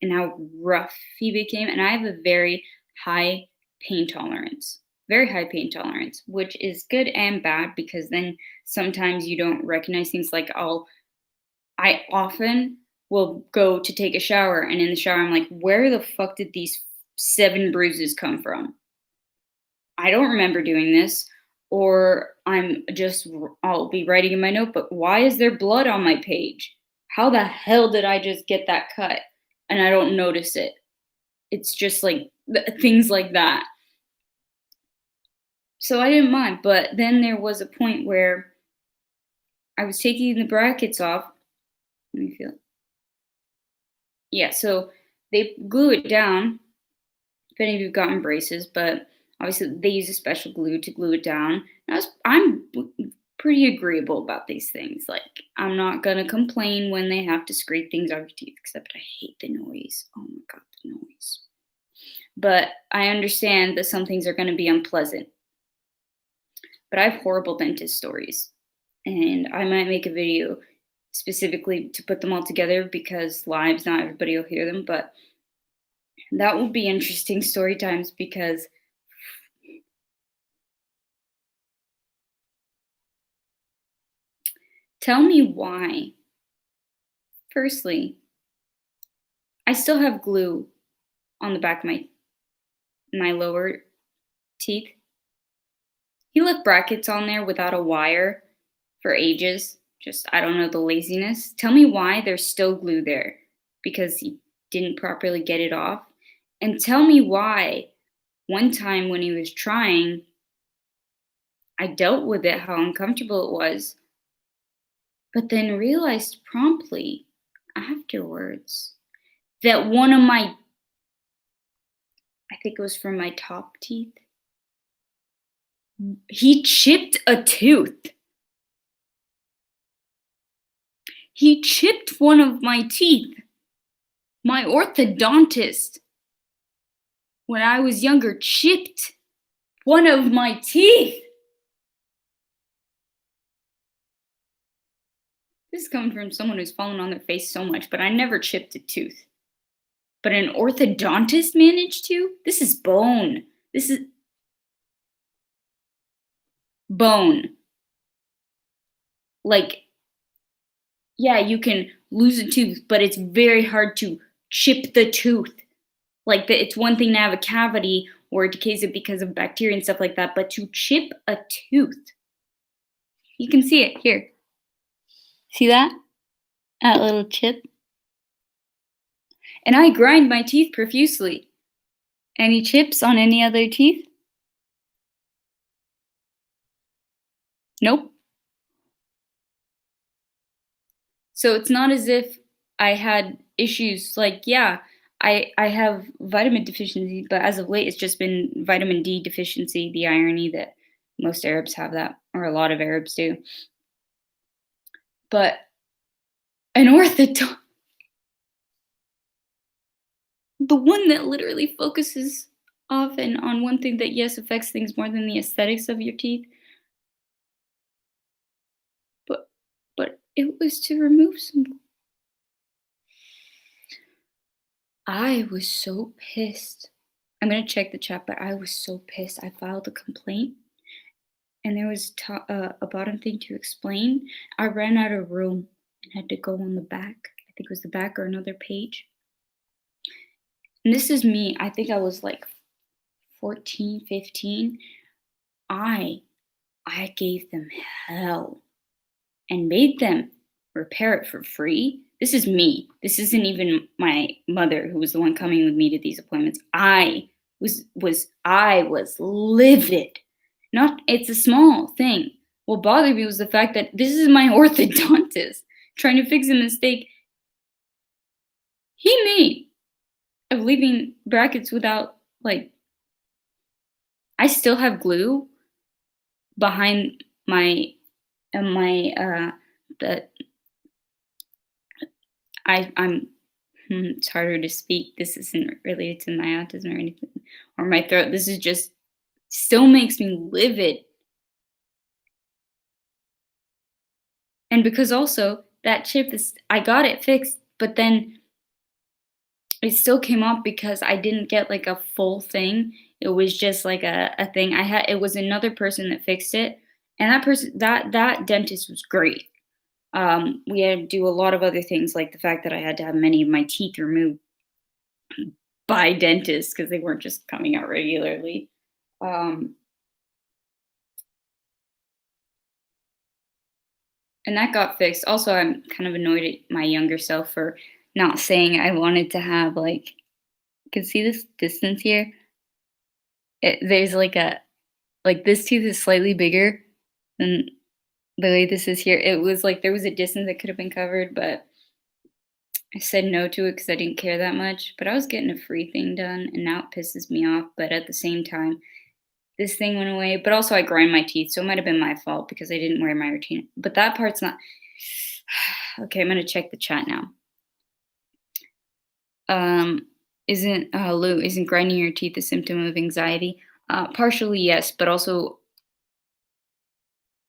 and how rough he became. And I have a high pain tolerance, very high pain tolerance, which is good and bad because then sometimes you don't recognize things. Like I often will go to take a shower, and in the shower I'm like, where the fuck did these 7 bruises come from? I don't remember doing this. Or I'll be writing in my notebook, why is there blood on my page? How the hell did I just get that cut? And I don't notice it. It's just like things like that. So I didn't mind. But then there was a point where I was taking the brackets off. Let me feel. Yeah, so they glue it down. If any of you've gotten braces, but obviously they use a special glue to glue it down. I'm pretty agreeable about these things. Like I'm not gonna complain when they have to scrape things off your teeth, except I hate the noise. Oh my god, the noise. But I understand that some things are gonna be unpleasant. But I have horrible dentist stories, and I might make a video specifically to put them all together because lives, not everybody will hear them, but that will be interesting story times because tell me why. Firstly, I still have glue on the back of my lower teeth. He left brackets on there without a wire for ages. Just I don't know the laziness. Tell me why there's still glue there because he didn't properly get it off. And tell me why one time when he was trying, I dealt with it, how uncomfortable it was, but then realized promptly afterwards that one of my, I think it was from my top teeth, he chipped a tooth. He chipped one of my teeth. My orthodontist, when I was younger, chipped one of my teeth. This is coming from someone who's fallen on their face so much, but I never chipped a tooth. But an orthodontist managed to? This is bone. This is bone. Like, yeah, you can lose a tooth, but it's very hard to chip the tooth. Like, it's one thing to have a cavity or decay it because of bacteria and stuff like that, but to chip a tooth, you can see it here. See that? That little chip? And I grind my teeth profusely. Any chips on any other teeth? Nope. So it's not as if I had issues like, yeah, I have vitamin deficiency, but as of late it's just been vitamin D deficiency, the irony that most Arabs have that, or a lot of Arabs do. But an orthodontist, the one that literally focuses often on one thing that, yes, affects things more than the aesthetics of your teeth, but it was to remove some. I was so pissed. I'm gonna check the chat, but I was so pissed. I filed a complaint, and there was a bottom thing to explain. I ran out of room and had to go on the back. I think it was the back or another page. And this is me. I think I was like 14, 15. I I gave them hell and made them repair it for free. This is me. This isn't even my mother who was the one coming with me to these appointments. I was livid. Not it's a small thing. What bothered me was the fact that this is my orthodontist trying to fix a mistake he made of leaving brackets without, like, I still have glue behind my the I'm it's harder to speak. This isn't related to my autism or anything, or my throat. This is just still makes me livid. And because also that chip is I got it fixed, but then it still came up because I didn't get like a full thing. It was just like a thing. It was another person that fixed it. And that dentist was great. We had to do a lot of other things, like the fact that I had to have many of my teeth removed by dentists because they weren't just coming out regularly. Um, and that got fixed. Also, I'm kind of annoyed at my younger self for not saying I wanted to have like, you can see this distance here. There's like this tooth is slightly bigger than the way this is here. It was like there was a distance that could have been covered, but I said no to it because I didn't care that much. But I was getting a free thing done, and now it pisses me off. But at the same time, this thing went away. But also, I grind my teeth, so it might have been my fault because I didn't wear my retainer. But that part's not. Okay, I'm gonna check the chat now. Isn't Lou? Isn't grinding your teeth a symptom of anxiety? Partially, yes, but also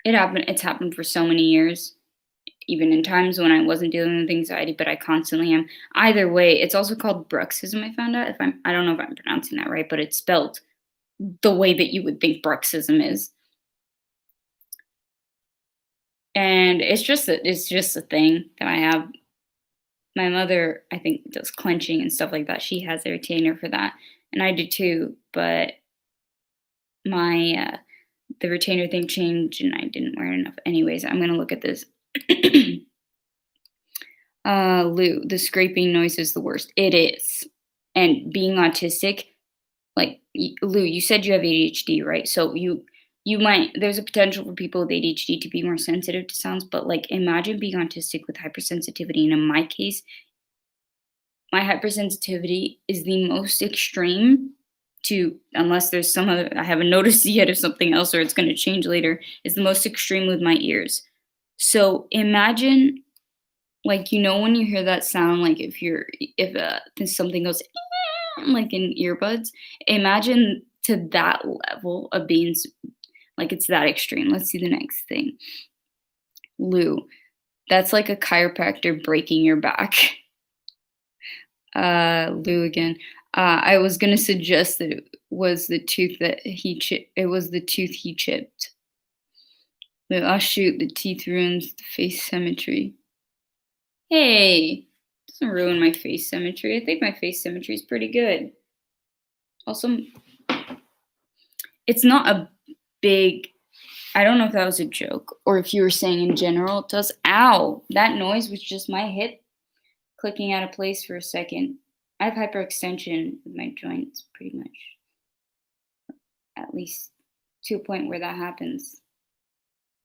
it's happened for so many years, even in times when I wasn't dealing with anxiety, but I constantly am. Either way, it's also called bruxism. I found out. I don't know if I'm pronouncing that right, but it's spelled the way that you would think bruxism is, and it's just a thing that I have. My mother, I think, does clenching and stuff like that. She has a retainer for that, and I do too. But my the retainer thing changed, and I didn't wear it enough. Anyways, I'm gonna look at this. Lou, the scraping noise is the worst. It is. And being autistic, like Lou, you said you have ADHD, right? So you might there's a potential for people with ADHD to be more sensitive to sounds, but like imagine being autistic with hypersensitivity. And in my case, my hypersensitivity is the most extreme to unless there's some other I haven't noticed yet if something else or it's gonna change later, is the most extreme with my ears. So imagine like, when you hear that sound, like if something goes like in earbuds, imagine to that level of being like it's that extreme. Let's see the next thing. Lou, that's like a chiropractor breaking your back. Lou again. I was gonna suggest that it was the tooth that he it was the tooth he chipped. Lou, oh shoot, the teeth ruins the face symmetry. Hey, doesn't ruin my face symmetry. I think my face symmetry is pretty good. Also, it's not a big. I don't know if that was a joke or if you were saying in general it does. Ow! That noise was just my hip clicking out of place for a second. I have hyperextension with my joints pretty much, at least to a point where that happens.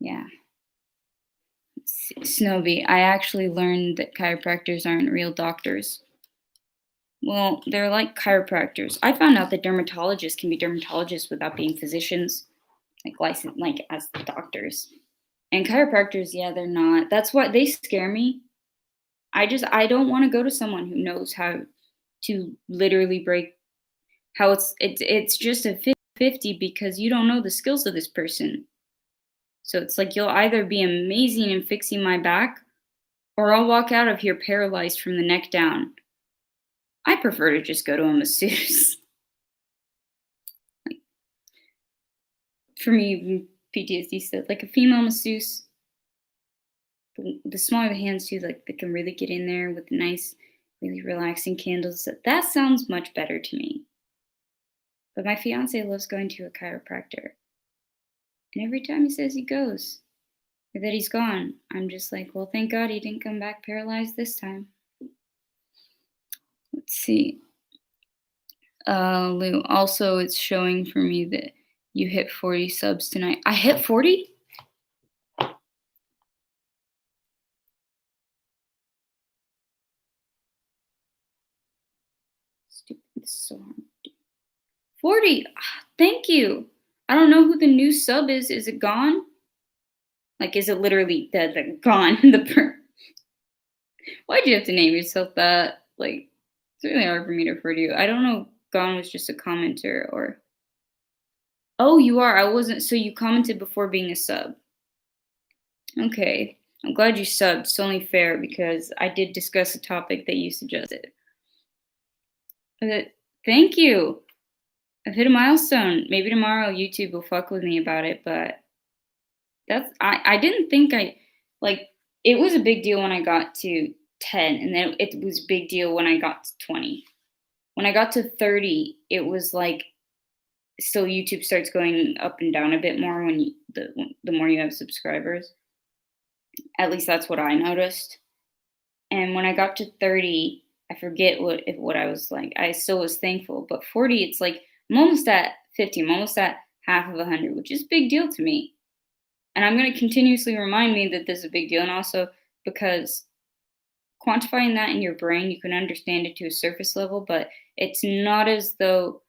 Yeah. Snowbee, I actually learned that chiropractors aren't real doctors. Well, they're like chiropractors. I found out that dermatologists can be dermatologists without being physicians, like licensed, like as doctors. And chiropractors, yeah, they're not. That's why they scare me. I don't want to go to someone who knows how to literally break how it's just a 50 because you don't know the skills of this person. So it's like you'll either be amazing in fixing my back or I'll walk out of here paralyzed from the neck down. I prefer to just go to a masseuse. Like, for me, PTSD said like a female masseuse. The smaller the hands too, like they can really get in there with nice, really relaxing candles. That sounds much better to me. But my fiance loves going to a chiropractor. And every time he says he goes or that he's gone, I'm just like, well, thank God he didn't come back paralyzed this time. Let's see. Lou, also it's showing for me that you hit 40 subs tonight. I hit 40? Stupid. This is so hard. 40. Thank you. I don't know who the new sub is. Is it gone? Like, is it literally the gone? Why'd you have to name yourself that? Like, it's really hard for me to refer to you. I don't know if gone was just a commenter or. Oh, you are. I wasn't. So you commented before being a sub. Okay. I'm glad you subbed. It's only fair because I did discuss a topic that you suggested. Thank you. I've hit a milestone. Maybe tomorrow YouTube will fuck with me about it, but I didn't think like it was a big deal when I got to 10 and then it was a big deal when I got to 20. When I got to 30, it was like still YouTube starts going up and down a bit more when the more you have subscribers. At least that's what I noticed. And when I got to 30, I forget what I was like. I still was thankful, but 40, it's like I'm almost at 50. I'm almost at half of 100, which is a big deal to me. And I'm going to continuously remind me that this is a big deal, and also because quantifying that in your brain, you can understand it to a surface level, but it's not as though,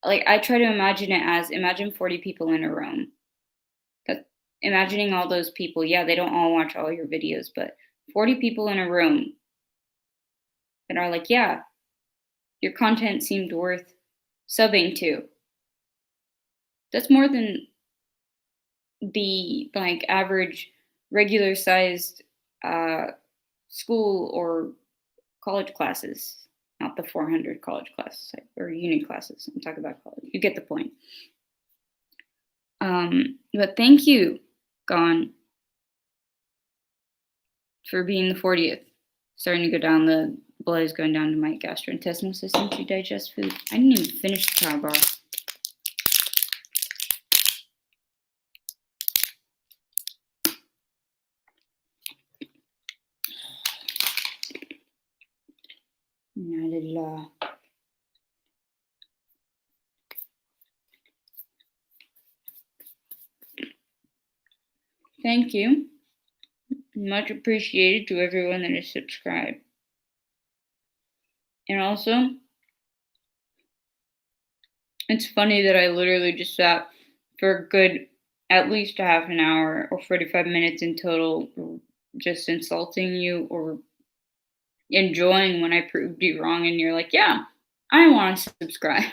like, I try to imagine it as imagine 40 people in a room. Imagining all those people, yeah, they don't all watch all your videos, but 40 people in a room that are like, yeah, your content seemed worth subbing to. That's more than the like average regular sized school or college classes, not the 400 college classes or uni classes. I'm talking about college. You get the point. But thank you, Gone, for being the 40th. Starting to go down, the blood is going down to my gastrointestinal system to digest food. I didn't even finish the power bar. Thank you. Much appreciated to everyone that is subscribed. And also, it's funny that I literally just sat for a good at least a half an hour or 45 minutes in total just insulting you or enjoying when I proved you wrong and you're like, yeah, I want to subscribe.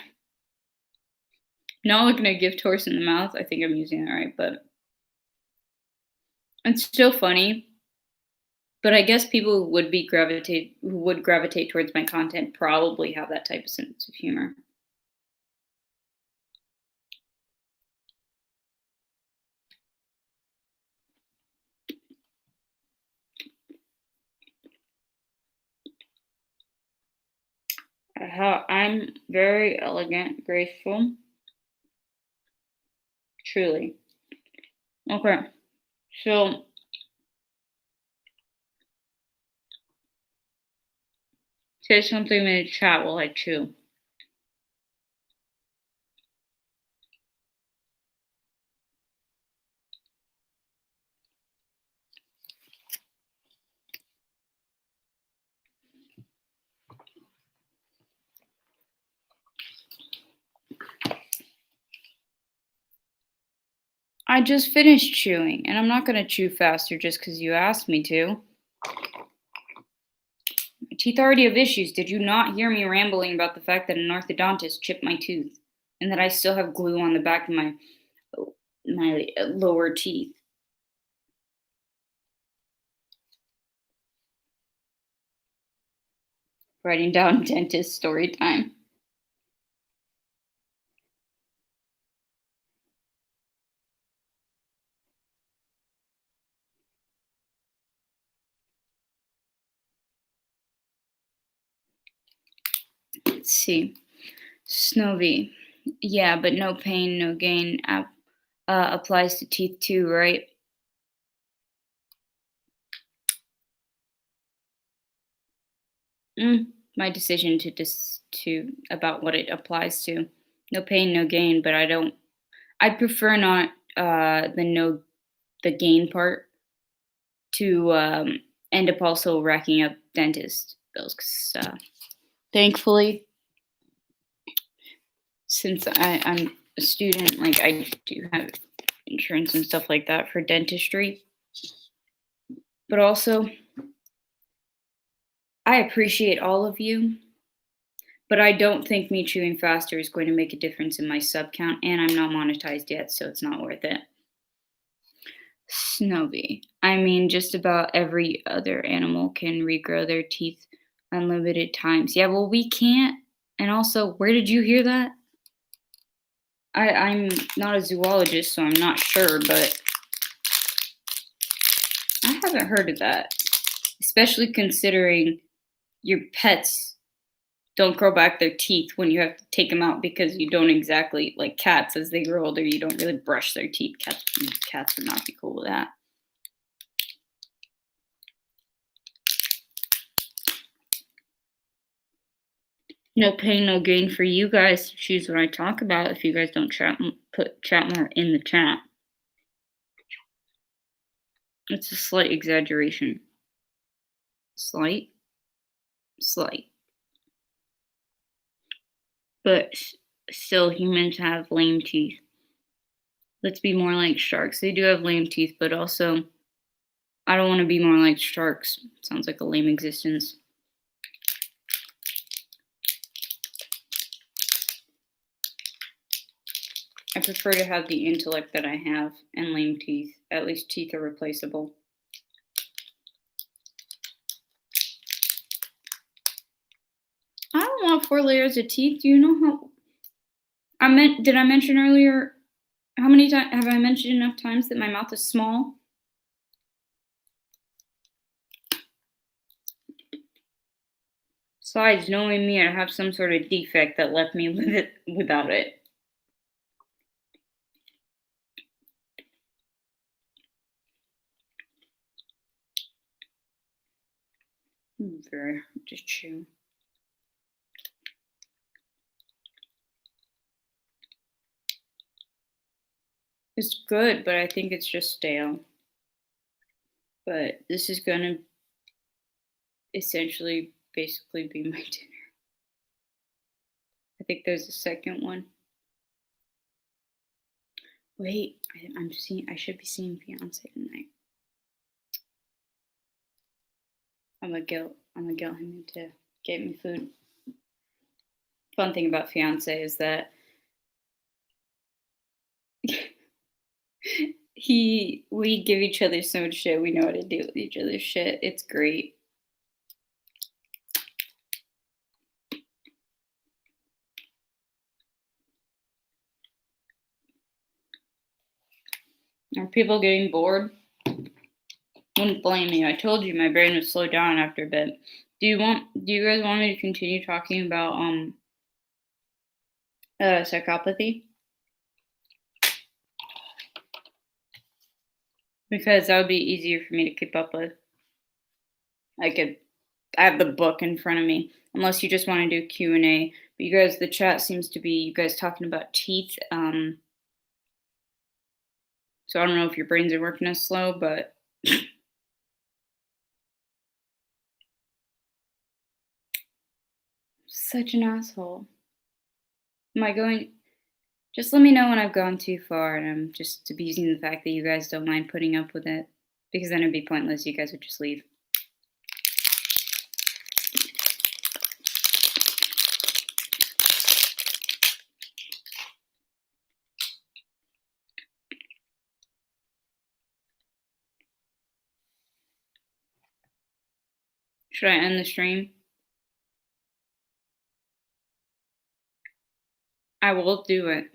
Not looking at a gift horse in the mouth. I think I'm using that right, but it's still funny But I guess people who would gravitate towards my content probably have that type of sense of humor. How I'm very elegant, graceful, truly. Okay, so say something in the chat while I chew. I just finished chewing, and I'm not gonna chew faster just because you asked me to. My teeth already have issues. Did you not hear me rambling about the fact that an orthodontist chipped my tooth, and that I still have glue on the back of my lower teeth? Writing down dentist story time. Let's see. Snowy. Yeah, but no pain, no gain applies to teeth too, right? My decision to about what it applies to. No pain, no gain, but I prefer not the gain part to end up also racking up dentist bills. 'Cause, thankfully, since I'm a student, like I do have insurance and stuff like that for dentistry. But also, I appreciate all of you, but I don't think me chewing faster is going to make a difference in my sub count, and I'm not monetized yet, so it's not worth it. Snowy. I mean, just about every other animal can regrow their teeth unlimited times. Yeah, well, we can't. And also, where did you hear that? I'm not a zoologist, so I'm not sure, but I haven't heard of that. Especially considering your pets don't grow back their teeth when you have to take them out because you don't exactly like cats as they grow older. You don't really brush their teeth. Cats would not be cool with that. No pain, no gain for you guys to choose what I talk about. If you guys don't put chat more in the chat, it's a slight exaggeration. Slight, slight, but still, humans have lame teeth. Let's be more like sharks. They do have lame teeth, but also, I don't want to be more like sharks. Sounds like a lame existence. I prefer to have the intellect that I have and lame teeth. At least teeth are replaceable. I don't want 4 layers of teeth. Do you know how? Did I mention earlier? How many times have I mentioned enough times that my mouth is small? Besides, knowing me, I have some sort of defect that left me with it without it. Very hard to chew. It's good, but I think it's just stale. But this is gonna essentially basically be my dinner. I think there's a second one. Wait, I should be seeing Fiance tonight. I'm gonna guilt him into getting me food. Fun thing about Fiance is that We give each other so much shit. We know how to deal with each other's shit. It's great. Are people getting bored? Wouldn't blame me. I told you my brain would slow down after a bit. Do you guys want me to continue talking about psychopathy? Because that would be easier for me to keep up with. I have the book in front of me. Unless you just want to do Q&A. But you guys, the chat seems to be you guys talking about teeth. So I don't know if your brains are working as slow, but such an asshole. Am I going? Just let me know when I've gone too far and I'm just abusing the fact that you guys don't mind putting up with it. Because then it'd be pointless. You guys would just leave. Should I end the stream? I will do it.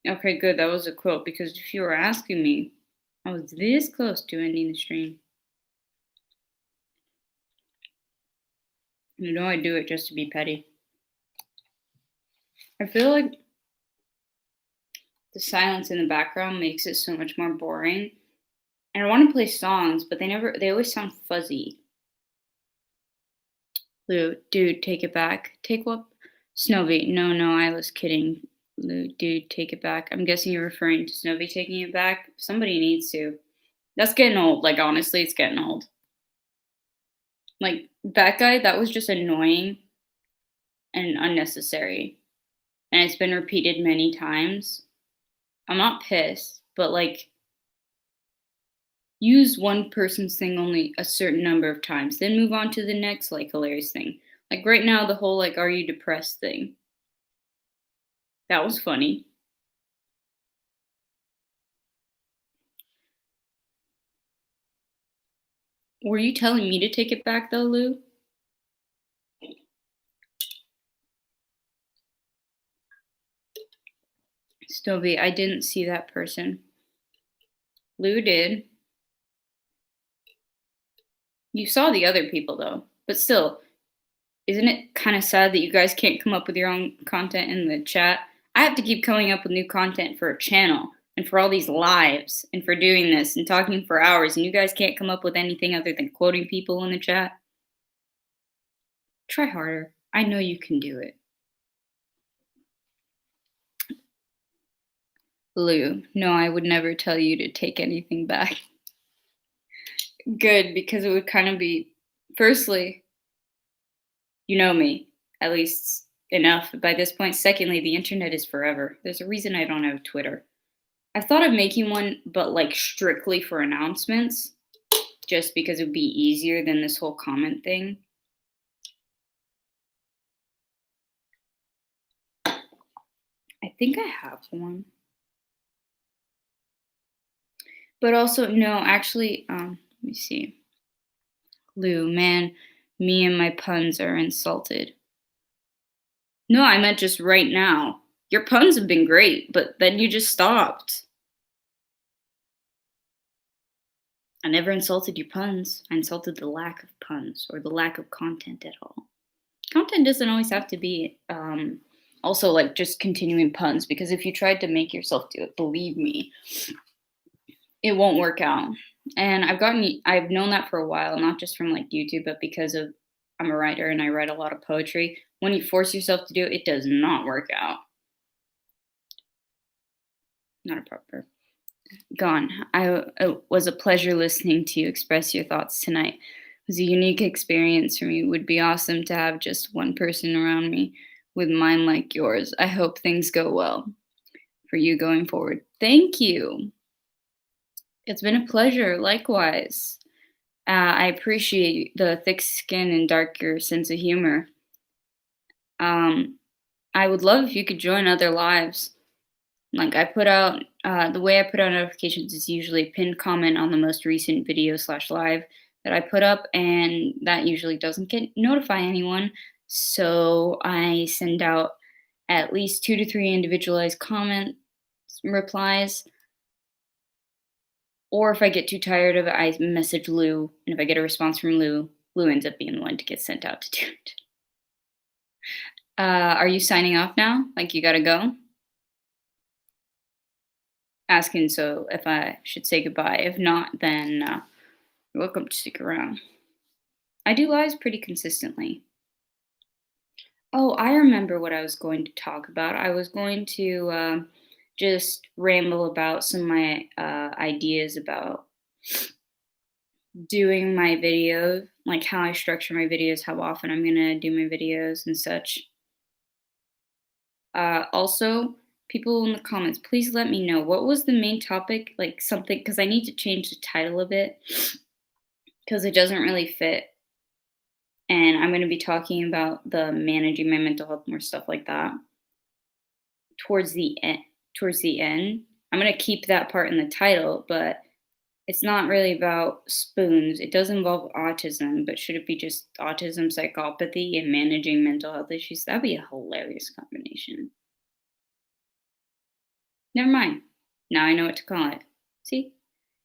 Okay, good. That was a quote because if you were asking me, I was this close to ending the stream. You know I do it just to be petty. I feel like the silence in the background makes it so much more boring. And I want to play songs, but they always sound fuzzy. Lou, dude, take it back. Take what? Snowy, no, I was kidding. Lou, dude, take it back. I'm guessing you're referring to Snowy taking it back. Somebody needs to. That's getting old. Like, honestly, it's getting old. Like, that guy, that was just annoying and unnecessary. And it's been repeated many times. I'm not pissed, but like, use one person's thing only a certain number of times, then move on to the next, like, hilarious thing. Like, right now, the whole, like, are you depressed thing. That was funny. Were you telling me to take it back, though, Lou? Stovey, I didn't see that person. Lou did. You saw the other people, though. But still, isn't it kind of sad that you guys can't come up with your own content in the chat? I have to keep coming up with new content for a channel and for all these lives and for doing this and talking for hours, and you guys can't come up with anything other than quoting people in the chat? Try harder. I know you can do it. Lou, no, I would never tell you to take anything back. Good, because it would kind of be, firstly, you know me, at least enough by this point. Secondly, the internet is forever. There's a reason I don't have Twitter. I've thought of making one, but like strictly for announcements, just because it would be easier than this whole comment thing. I think I have one. But also, no, actually, let me see. Lou, man, me and my puns are insulted. No, I meant just right now. Your puns have been great, but then you just stopped. I never insulted your puns. I insulted the lack of puns or the lack of content at all. Content doesn't always have to be also like just continuing puns, because if you tried to make yourself do it, believe me, it won't work out. And I've known that for a while, not just from like YouTube, but because of I'm a writer and I write a lot of poetry. When you force yourself to do it, it does not work out. Not a proper. Gone. It was a pleasure listening to you express your thoughts tonight. It was a unique experience for me. It would be awesome to have just one person around me with mind like yours. I hope things go well for you going forward. Thank you. It's been a pleasure. Likewise. I appreciate the thick skin and darker sense of humor. I would love if you could join other lives. Like I put out the way I put out notifications is usually pinned comment on the most recent video slash live that I put up, and that usually doesn't get notify anyone. So I send out at least 2 to 3 individualized comment replies, or if I get too tired of it, I message Lou, and if I get a response from Lou, Lou ends up being the one to get sent out to do it. Are you signing off now? Like you gotta go? Asking so if I should say goodbye. If not, then you're welcome to stick around. I do lives pretty consistently. Oh, I remember what I was going to talk about. I was going to just ramble about some of my ideas about doing my videos, like how I structure my videos, how often I'm going to do my videos and such. Also, people in the comments, please let me know what was the main topic, like something, because I need to change the title a bit because it doesn't really fit. And I'm going to be talking about the managing my mental health, more stuff like that towards the end. Towards the end, I'm going to keep that part in the title, but it's not really about spoons. It does involve autism, but should it be just autism, psychopathy, and managing mental health issues? That'd be a hilarious combination. Never mind. Now I know what to call it. See?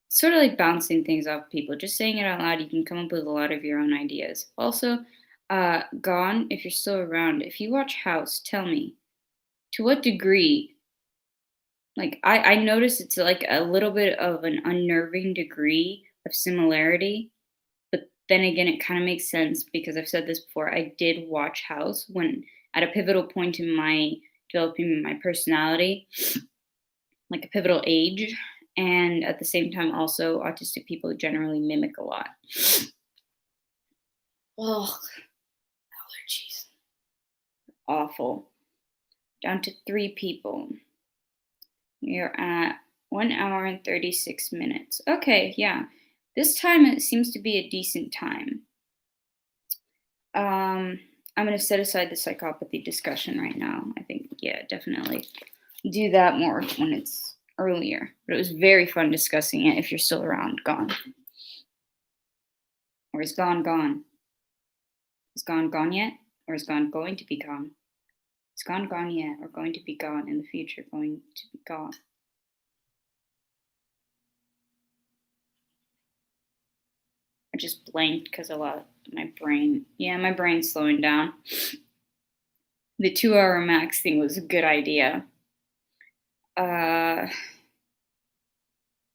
It's sort of like bouncing things off people. Just saying it out loud, you can come up with a lot of your own ideas. Also, Gone, if you're still around, if you watch House, tell me, to what degree, like, I noticed it's like a little bit of an unnerving degree of similarity, but then again, it kind of makes sense because I've said this before. I did watch House when at a pivotal point in my developing my personality, like a pivotal age. And at the same time, also, autistic people generally mimic a lot. Oh, allergies. Awful. Down to 3 people. You're at 1 hour and 36 minutes. Okay, yeah. This time it seems to be a decent time. I'm going to set aside the psychopathy discussion right now. I think, yeah, definitely do that more when it's earlier. But it was very fun discussing it if you're still around. Gone. Or is Gone gone? Is Gone gone yet? Or is Gone going to be gone? Is Gone gone yet? Or going to be gone in the future? Going to be gone? I just blanked because a lot of my brain's slowing down. The 2 hour max thing was a good idea.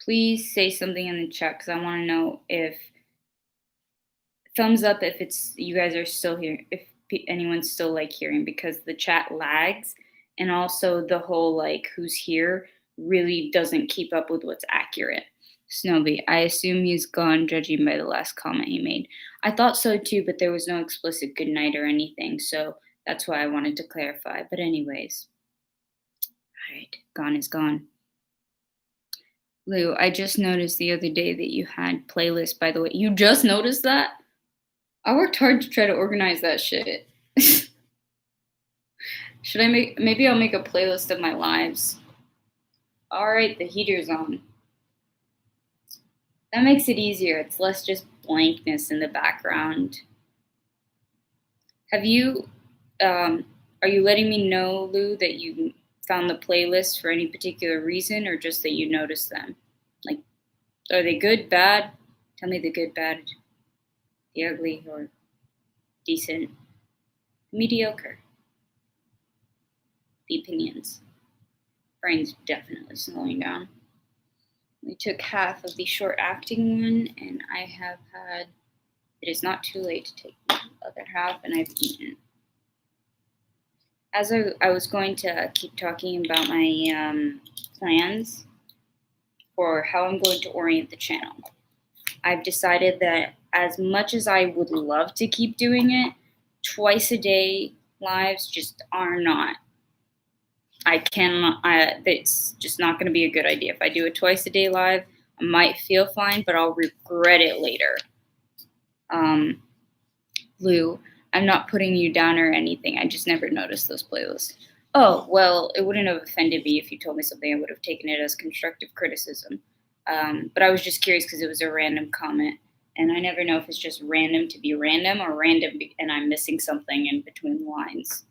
Please say something in the chat because I want to know if thumbs up if it's you guys are still here, if anyone's still like hearing, because the chat lags, and also the whole like who's here really doesn't keep up with what's accurate. Snowby, I assume he's gone, judging by the last comment he made. I thought so too, but there was no explicit good night or anything, so that's why I wanted to clarify. But anyways, all right, Gone is gone. Lou, I just noticed the other day that you had playlists, by the way. You just noticed that? I worked hard to try to organize that shit. Should I maybe I'll make a playlist of my lives. All right, the heater's on. That makes it easier. It's less just blankness in the background. Have you, are you letting me know, Lou, that you found the playlist for any particular reason, or just that you noticed them? Like, are they good, bad? Tell me the good, bad, the ugly, or decent, mediocre. The opinions. Brain's definitely slowing down. We took half of the short acting one, and I have had, it is not too late to take the other half, and I've eaten. As I was going to keep talking about my plans for how I'm going to orient the channel, I've decided that as much as I would love to keep doing it, twice a day lives just are not. It's just not going to be a good idea. If I do a twice a day live, I might feel fine, but I'll regret it later. Lou, I'm not putting you down or anything. I just never noticed those playlists. Oh, well, it wouldn't have offended me if you told me something. I would have taken it as constructive criticism. But I was just curious because it was a random comment. And I never know if it's just random to be random or and I'm missing something in between the lines.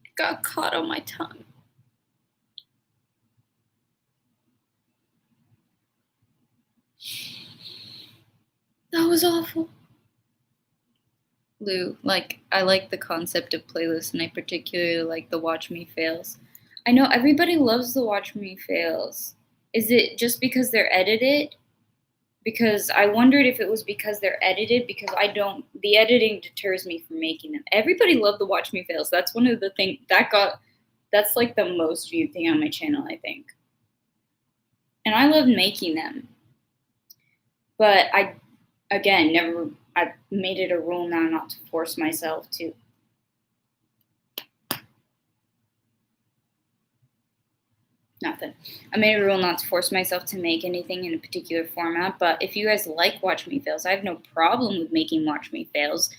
It got caught on my tongue. That was awful. Lou, like, I like the concept of playlists, and I particularly like the Watch Me Fails. I know everybody loves the Watch Me Fails. Is it just because they're edited? Because I wondered if it was because they're edited, because I don't, the editing deters me from making them. Everybody loved the Watch Me Fails. That's one of the things that's like the most viewed thing on my channel, I think. And I love making them. But again, I've made it a rule now not to force myself to. Nothing. I made a rule not to force myself to make anything in a particular format. But if you guys like Watch Me Fails, I have no problem with making Watch Me Fails.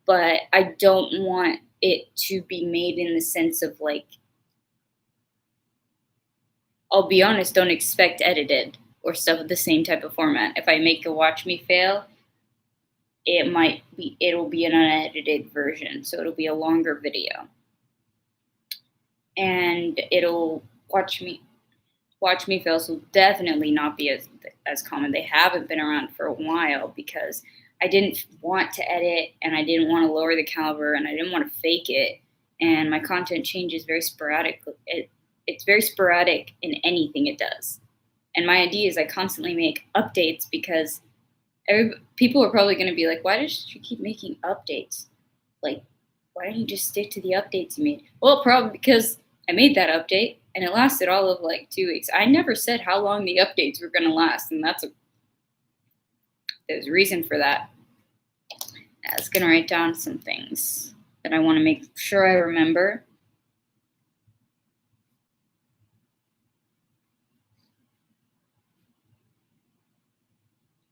But I don't want it to be made in the sense of like, I'll be honest, don't expect edited or stuff with the same type of format. If I make a Watch Me Fail, it'll be an unedited version. So it'll be a longer video. And it'll Watch Me Fails will definitely not be as common. They haven't been around for a while because I didn't want to edit and I didn't want to lower the caliber and I didn't want to fake it. And my content changes very sporadically. It's very sporadic in anything it does. And my idea is I constantly make updates because people are probably going to be like, why does she keep making updates? Like, why don't you just stick to the updates you made? Well, probably because I made that update and it lasted all of like 2 weeks. I never said how long the updates were going to last, and there's a reason for that. I was going to write down some things that I want to make sure I remember.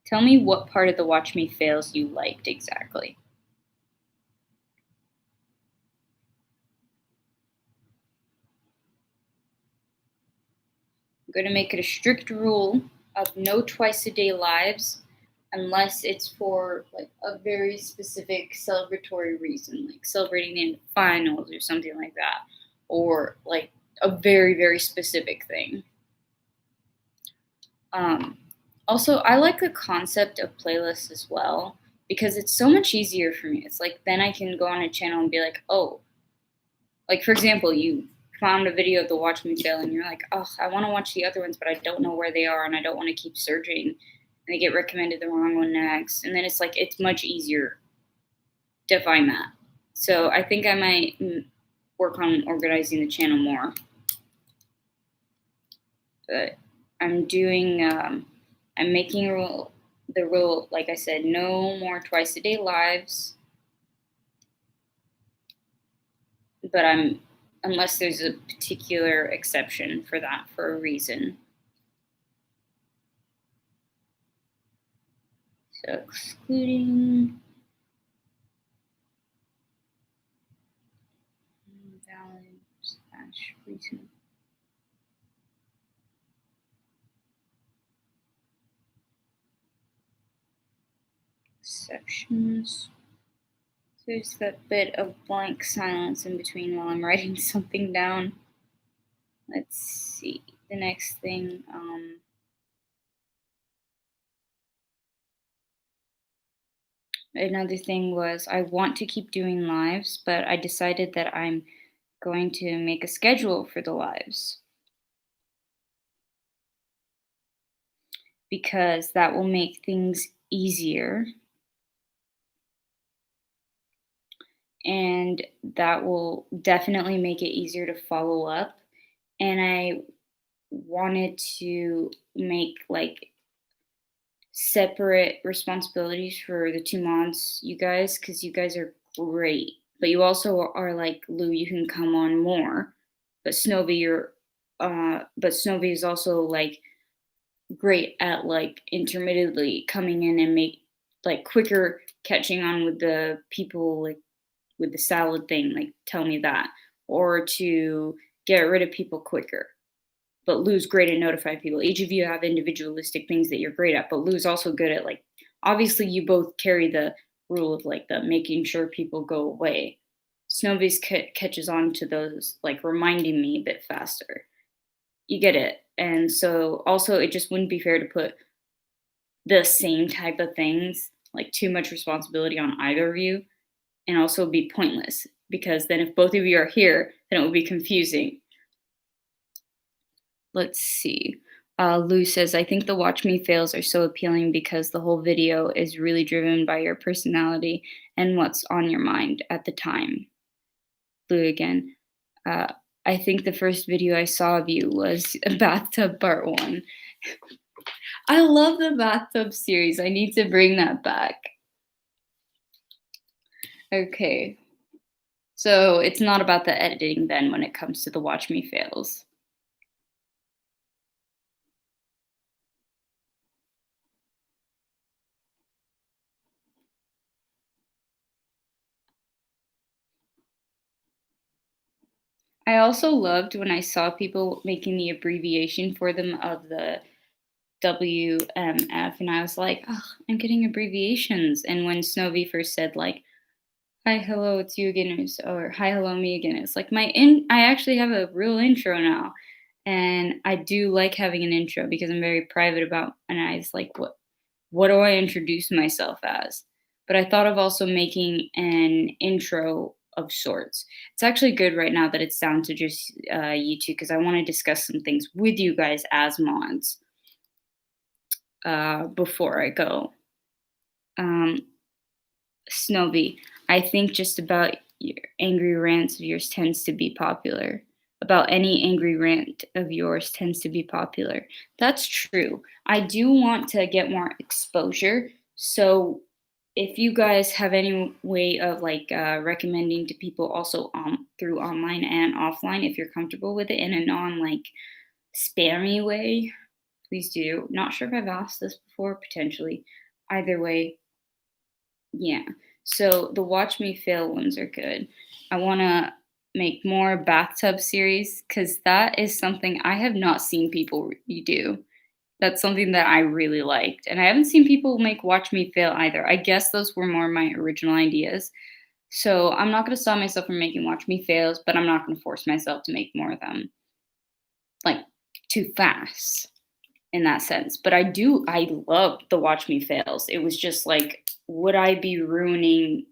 Tell me what part of the Watch Me Fails you liked exactly. I'm going to make it a strict rule of no twice-a-day lives unless it's for like a very specific celebratory reason, like celebrating the end of finals or something like that, or like a very, very specific thing. Also, I like the concept of playlists as well because it's so much easier for me. It's like then I can go on a channel and be like, oh, like for example, you found a video of the Watch Me Fail and you're like, oh, I want to watch the other ones, but I don't know where they are and I don't want to keep searching. And they get recommended the wrong one next. And then it's like, it's much easier to find that. So I think I might work on organizing the channel more. But I'm making the rule, like I said, no more twice-a-day lives. But unless there's a particular exception for that for a reason. So excluding valid/reason. Exceptions. There's that bit of blank silence in between while I'm writing something down. Let's see. The next thing. Another thing was I want to keep doing lives, but I decided that I'm going to make a schedule for the lives because that will make things easier and that will definitely make it easier to follow up. And I wanted to make like separate responsibilities for the two mods, you guys, because you guys are great. But you also are like, Lou, you can come on more. but Snowy is also like great at like intermittently coming in and make like quicker catching on with the people, like with the salad thing, like tell me that, or to get rid of people quicker. But Lou's great at notifying people. Each of you have individualistic things that you're great at, but Lou's also good at like, obviously you both carry the rule of like the making sure people go away. Snowy's catches on to those, like reminding me a bit faster. You get it. And so also it just wouldn't be fair to put the same type of things, like too much responsibility on either of you, and also be pointless because then if both of you are here, then it will be confusing. Let's see. Lou says, I think the Watch Me fails are so appealing because the whole video is really driven by your personality and what's on your mind at the time. Lou again. Uh, I think the first video I saw of you was Bathtub Part 1. I love the bathtub series. I need to bring that back. Okay. So it's not about the editing then when it comes to the Watch Me fails. I also loved when I saw people making the abbreviation for them of the WMF, and I was like, oh, I'm getting abbreviations. And when Snowy first said like, "Hi, hello, it's you again," or "Hi, hello, me again," it's like I actually have a real intro now, and I do like having an intro because I'm very private about, and I was like, what do I introduce myself as? But I thought of also making an intro of sorts. It's actually good right now that it's down to just you two because I want to discuss some things with you guys as mods before I go. Um, Snowy, I think just about your angry rants of yours tends to be popular. About any angry rant of yours tends to be popular. That's true. I do want to get more exposure. So if you guys have any way of like recommending to people also through online and offline, if you're comfortable with it in a non like spammy way, please do. Not sure if I've asked this before, potentially. Either way, yeah. So the Watch Me Fail ones are good. I want to make more bathtub series because that is something I have not seen people do. That's something that I really liked. And I haven't seen people make Watch Me Fail either. I guess those were more my original ideas. So I'm not going to stop myself from making Watch Me Fails, but I'm not going to force myself to make more of them like too fast in that sense. But I loved the Watch Me Fails. It was just like, would I be ruining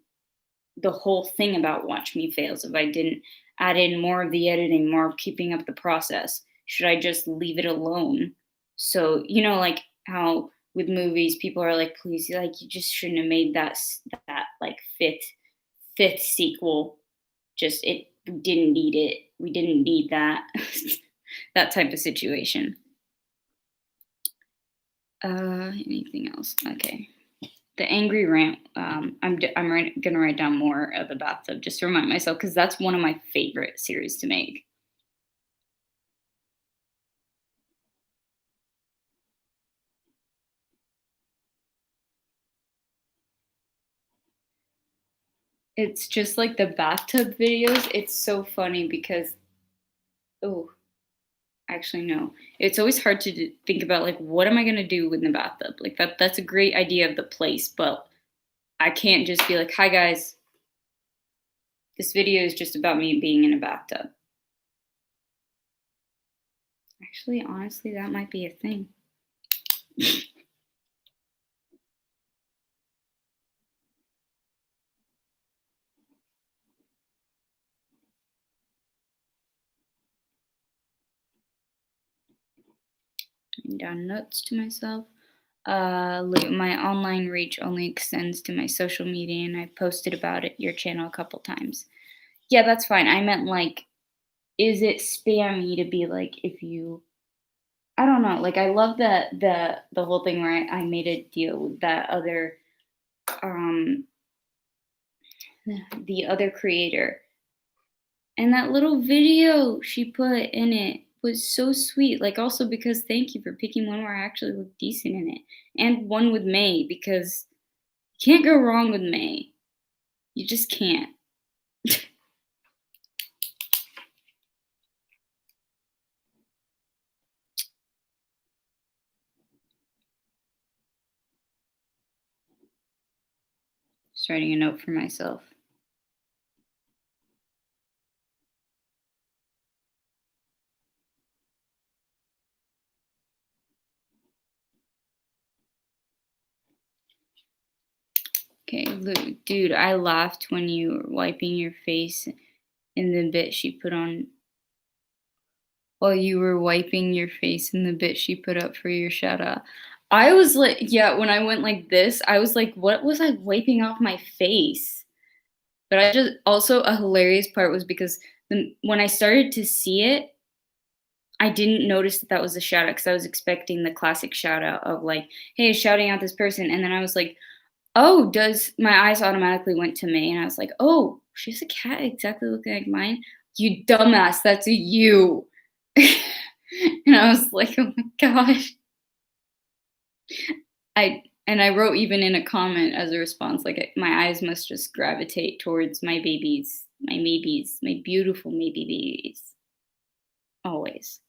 the whole thing about Watch Me Fails if I didn't add in more of the editing, more of keeping up the process? Should I just leave it alone? So, like how with movies, people are like, please, like, you just shouldn't have made that like fifth sequel. Just we didn't need it. We didn't need that. That type of situation. Anything else? Okay. The angry rant. I'm gonna write down more of the bathtub just to remind myself because that's one of my favorite series to make. It's just like the bathtub videos. It's so funny because oh, actually no. It's always hard to think about like what am I gonna do in the bathtub? Like that's a great idea of the place, but I can't just be like, hi guys, this video is just about me being in a bathtub. Actually, honestly, that might be a thing. Down notes to myself. My online reach only extends to my social media, and I've posted about it your channel a couple times. Yeah, that's fine. I meant like, is it spammy to be like if you? I don't know. Like, I love the whole thing where I made a deal with that other um the other creator And that little video she put in it was so sweet. Like, also because thank you for picking one where I actually look decent in it, and one with May, because you can't go wrong with May. You just can't. Just writing a note for myself. Okay, dude, I laughed when you were wiping your face in the bit she put on while you were wiping your face in the bit she put up for your shout out. I was like, yeah, when I went like this, I was like, what was I wiping off my face? But I just also a hilarious part was because when I started to see it, I didn't notice that that was a shout out because I was expecting the classic shout out of like, hey, shouting out this person. And then I was like, oh, does my eyes automatically went to May? And I was like, oh, she has a cat exactly looking like mine. You dumbass, that's a you. And I was like, oh my gosh. I wrote even in a comment as a response, like my eyes must just gravitate towards my maybes, my beautiful maybe babies. Always.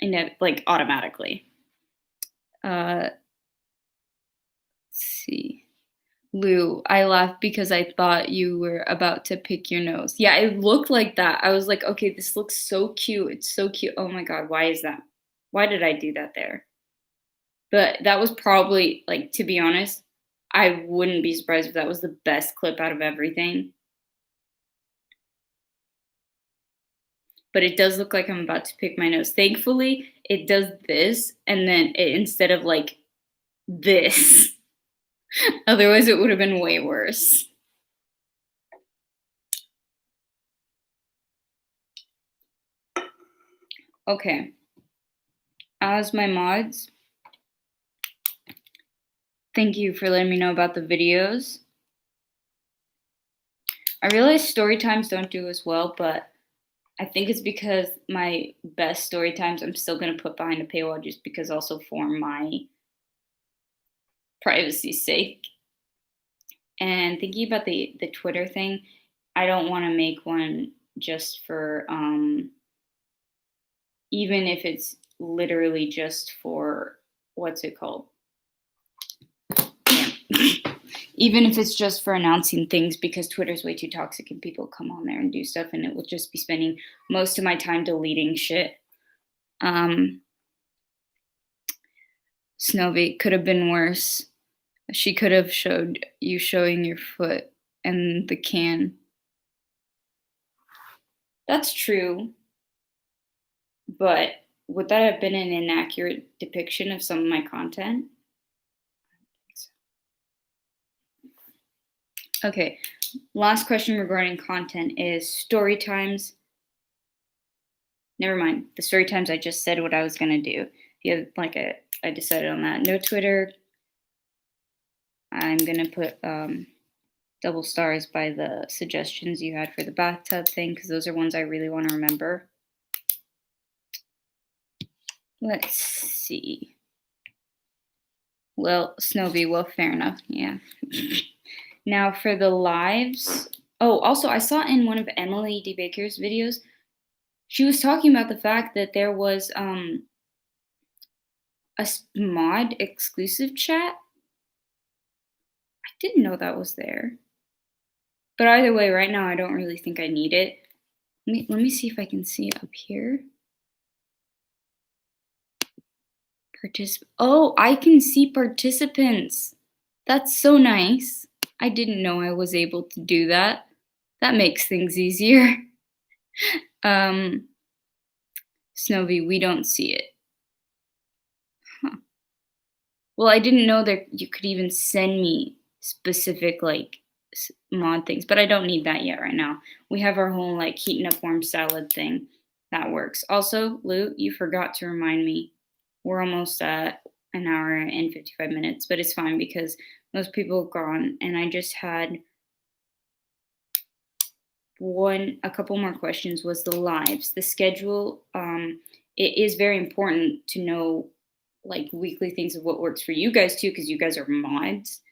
And that like automatically. Let's see. Lou, I laughed because I thought you were about to pick your nose. Yeah, it looked like that. I was like, okay, this looks so cute. It's so cute. Oh my God, why is that? Why did I do that there? But that was probably, like, to be honest, I wouldn't be surprised if that was the best clip out of everything. But it does look like I'm about to pick my nose. Thankfully, it does this, and then instead of like this. Otherwise, it would have been way worse. Okay. As my mods, thank you for letting me know about the videos. I realize story times don't do as well, but I think it's because my best story times I'm still going to put behind a paywall just because also for my privacy's sake. And thinking about the Twitter thing, I don't want to make one just for even if it's literally just for what's it called? Even if it's just for announcing things, because Twitter's way too toxic and people come on there and do stuff, and it will just be spending most of my time deleting shit. Snowy could have been worse. She could have showed you showing your foot and the can. That's true. But would that have been an inaccurate depiction of some of my content? Okay, last question regarding content is story times. Never mind, the story times I just said what I was gonna do. Yeah, like I decided on that. No Twitter. I'm gonna put double stars by the suggestions you had for the bathtub thing, because those are ones I really want to remember. Let's see. Well, Snowy, well, fair enough. Yeah. Now for the lives. Oh, also, I saw in one of Emily D. Baker's videos, she was talking about the fact that there was a mod exclusive chat. I didn't know that was there. But either way, right now, I don't really think I need it. Let me see if I can see it up here. Oh, I can see participants. That's so nice. I didn't know I was able to do that. That makes things easier. Snowy, we don't see it. Huh. Well, I didn't know that you could even send me specific like mod things, but I don't need that yet right now. We have our whole like heating up warm salad thing. That works. Also, Lou, you forgot to remind me. We're almost at an hour and 55 minutes, but it's fine because most people have gone, and I just had a couple more questions was the lives, the schedule. It is very important to know like weekly things of what works for you guys too, because you guys are mods.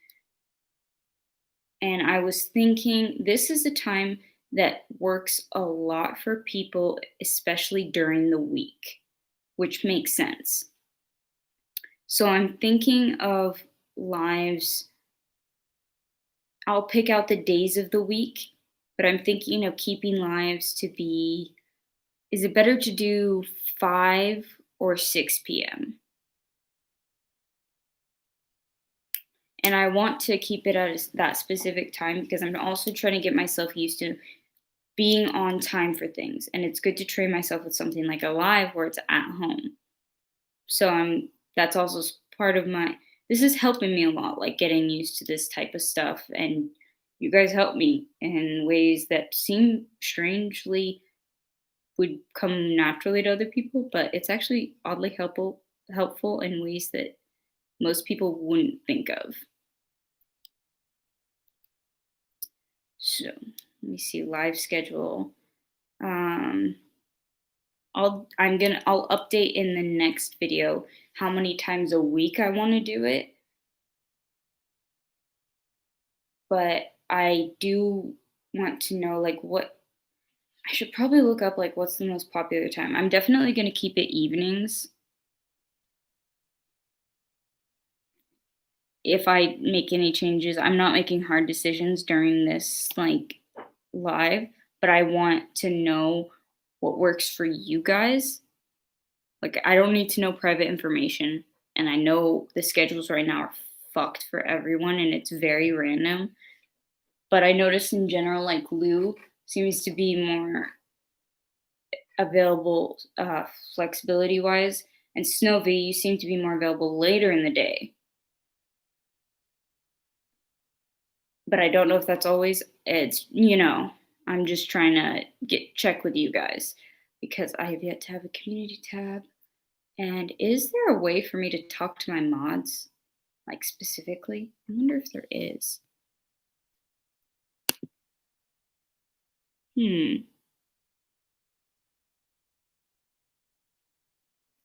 And I was thinking this is a time that works a lot for people, especially during the week, which makes sense. So I'm thinking of lives. I'll pick out the days of the week, but I'm thinking of keeping lives to be, is it better to do 5 or 6 p.m.? And I want to keep it at that specific time because I'm also trying to get myself used to being on time for things. And it's good to train myself with something like a live where it's at home. So that's also part of this is helping me a lot, like getting used to this type of stuff. And you guys help me in ways that seem strangely would come naturally to other people, but it's actually oddly helpful in ways that most people wouldn't think of. So let me see, live schedule. I'll update in the next video how many times a week I want to do it. But I do want to know like what I should probably look up, like what's the most popular time. I'm definitely going to keep it evenings. If I make any changes, I'm not making hard decisions during this like live, but I want to know what works for you guys. Like I don't need to know private information, and I know the schedules right now are fucked for everyone and it's very random. But I noticed in general like Lou seems to be more available flexibility wise, and Snowy, you seem to be more available later in the day. But I don't know if that's always, I'm just trying to check with you guys because I have yet to have a community tab. And is there a way for me to talk to my mods, like specifically? I wonder if there is.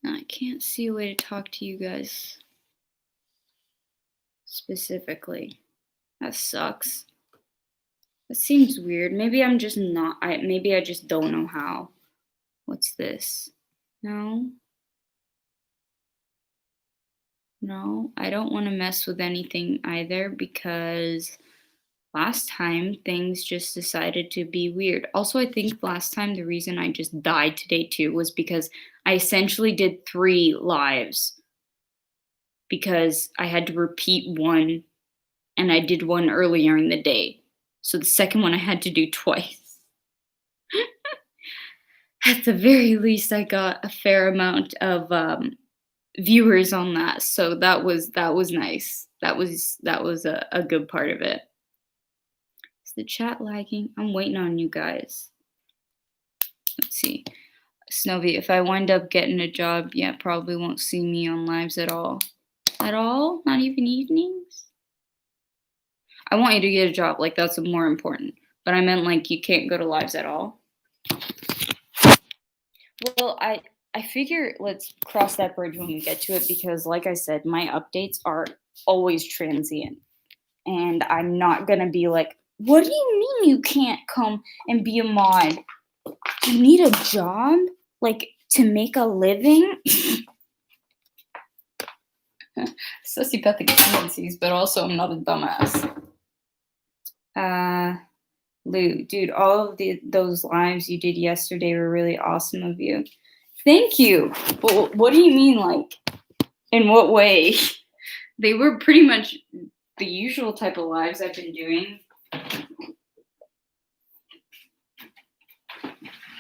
I can't see a way to talk to you guys specifically. That sucks. That seems weird. Maybe I'm just not, maybe I just don't know how. What's this? No, I don't want to mess with anything either because last time things just decided to be weird. Also, I think last time the reason I just died today too was because I essentially did 3 lives because I had to repeat one and I did one earlier in the day. So the second one I had to do twice. At the very least, I got a fair amount of viewers on that, so that was nice. That was a good part of it. Is the chat lagging? I'm waiting on you guys. Let's see. Snowy, if I wind up getting a job, yeah, probably won't see me on lives at all. At all? Not even evenings? I want you to get a job, like that's more important. But I meant like you can't go to lives at all. Well, I figure let's cross that bridge when we get to it because like I said, my updates are always transient. And I'm not gonna be like, what do you mean you can't come and be a mod? You need a job? Like to make a living? Sociopathic tendencies, but also I'm not a dumbass. Lou, dude, all of those lives you did yesterday were really awesome of you. Thank you. Well, what do you mean, like, in what way? They were pretty much the usual type of lives I've been doing.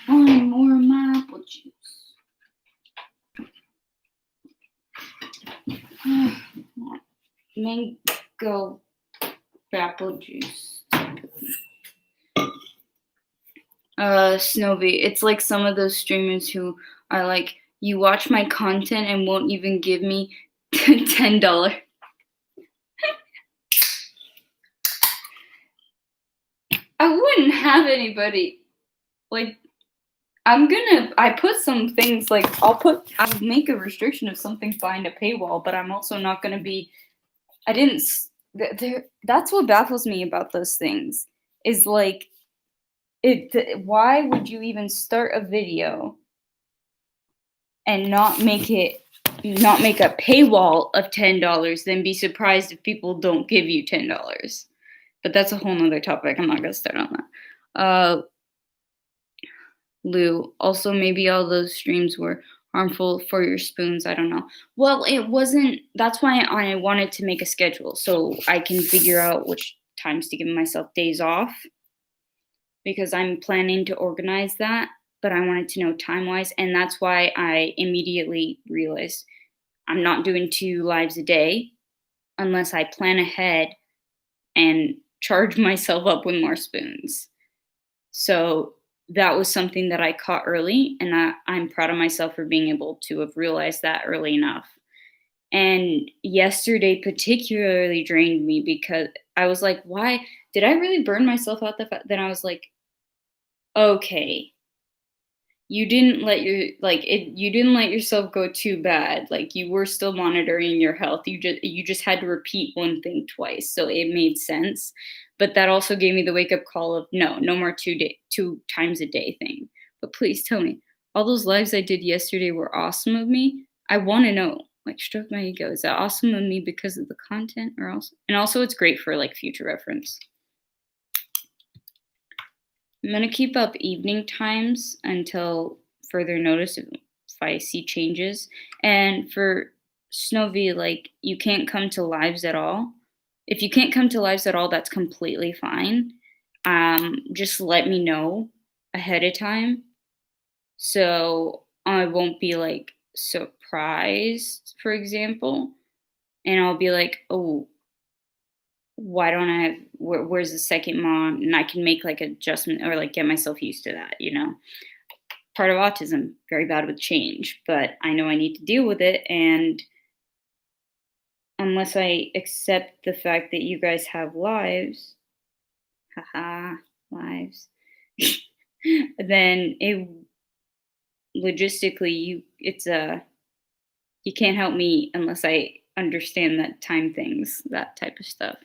One more maple juice. Mango apple juice. Snowy, it's like some of those streamers who are like, you watch my content and won't even give me $10. I wouldn't have anybody like I put some things like I'll make a restriction of something behind a paywall, but I'm also not gonna be I didn't there that's what baffles me about those things is like why would you even start a video and not make a paywall of $10, then be surprised if people don't give you $10. But that's a whole nother topic. I'm not gonna start on that. Lou, also maybe all those streams were harmful for your spoons. I don't know. Well, it wasn't. That's why I wanted to make a schedule so I can figure out which times to give myself days off because I'm planning to organize that. But I wanted to know time wise, and that's why I immediately realized I'm not doing 2 lives a day unless I plan ahead and charge myself up with more spoons. So that was something that I caught early, and I'm proud of myself for being able to have realized that early enough. And yesterday particularly drained me because I was like, why did I really burn myself out the fact that I was like, okay, you didn't let you didn't let yourself go too bad. Like you were still monitoring your health. You just had to repeat one thing twice. So it made sense. But that also gave me the wake up call of no more 2 times a day thing. But please tell me, all those lives I did yesterday were awesome of me. I want to know. Like stroke my ego. Is that awesome of me because of the content or also and also it's great for like future reference. I'm gonna keep up evening times until further notice if I see changes. And for Snowy, like you can't come to lives at all. If you can't come to lives at all, that's completely fine. Just let me know ahead of time so I won't be like surprised, for example. And I'll be like, oh, why don't I have where's the second mom? And I can make like adjustment or like get myself used to that, you know. Part of autism, very bad with change, but I know I need to deal with it. And unless I accept the fact that you guys have lives, haha, lives, then it logistically it's a you can't help me unless I understand that time things, that type of stuff.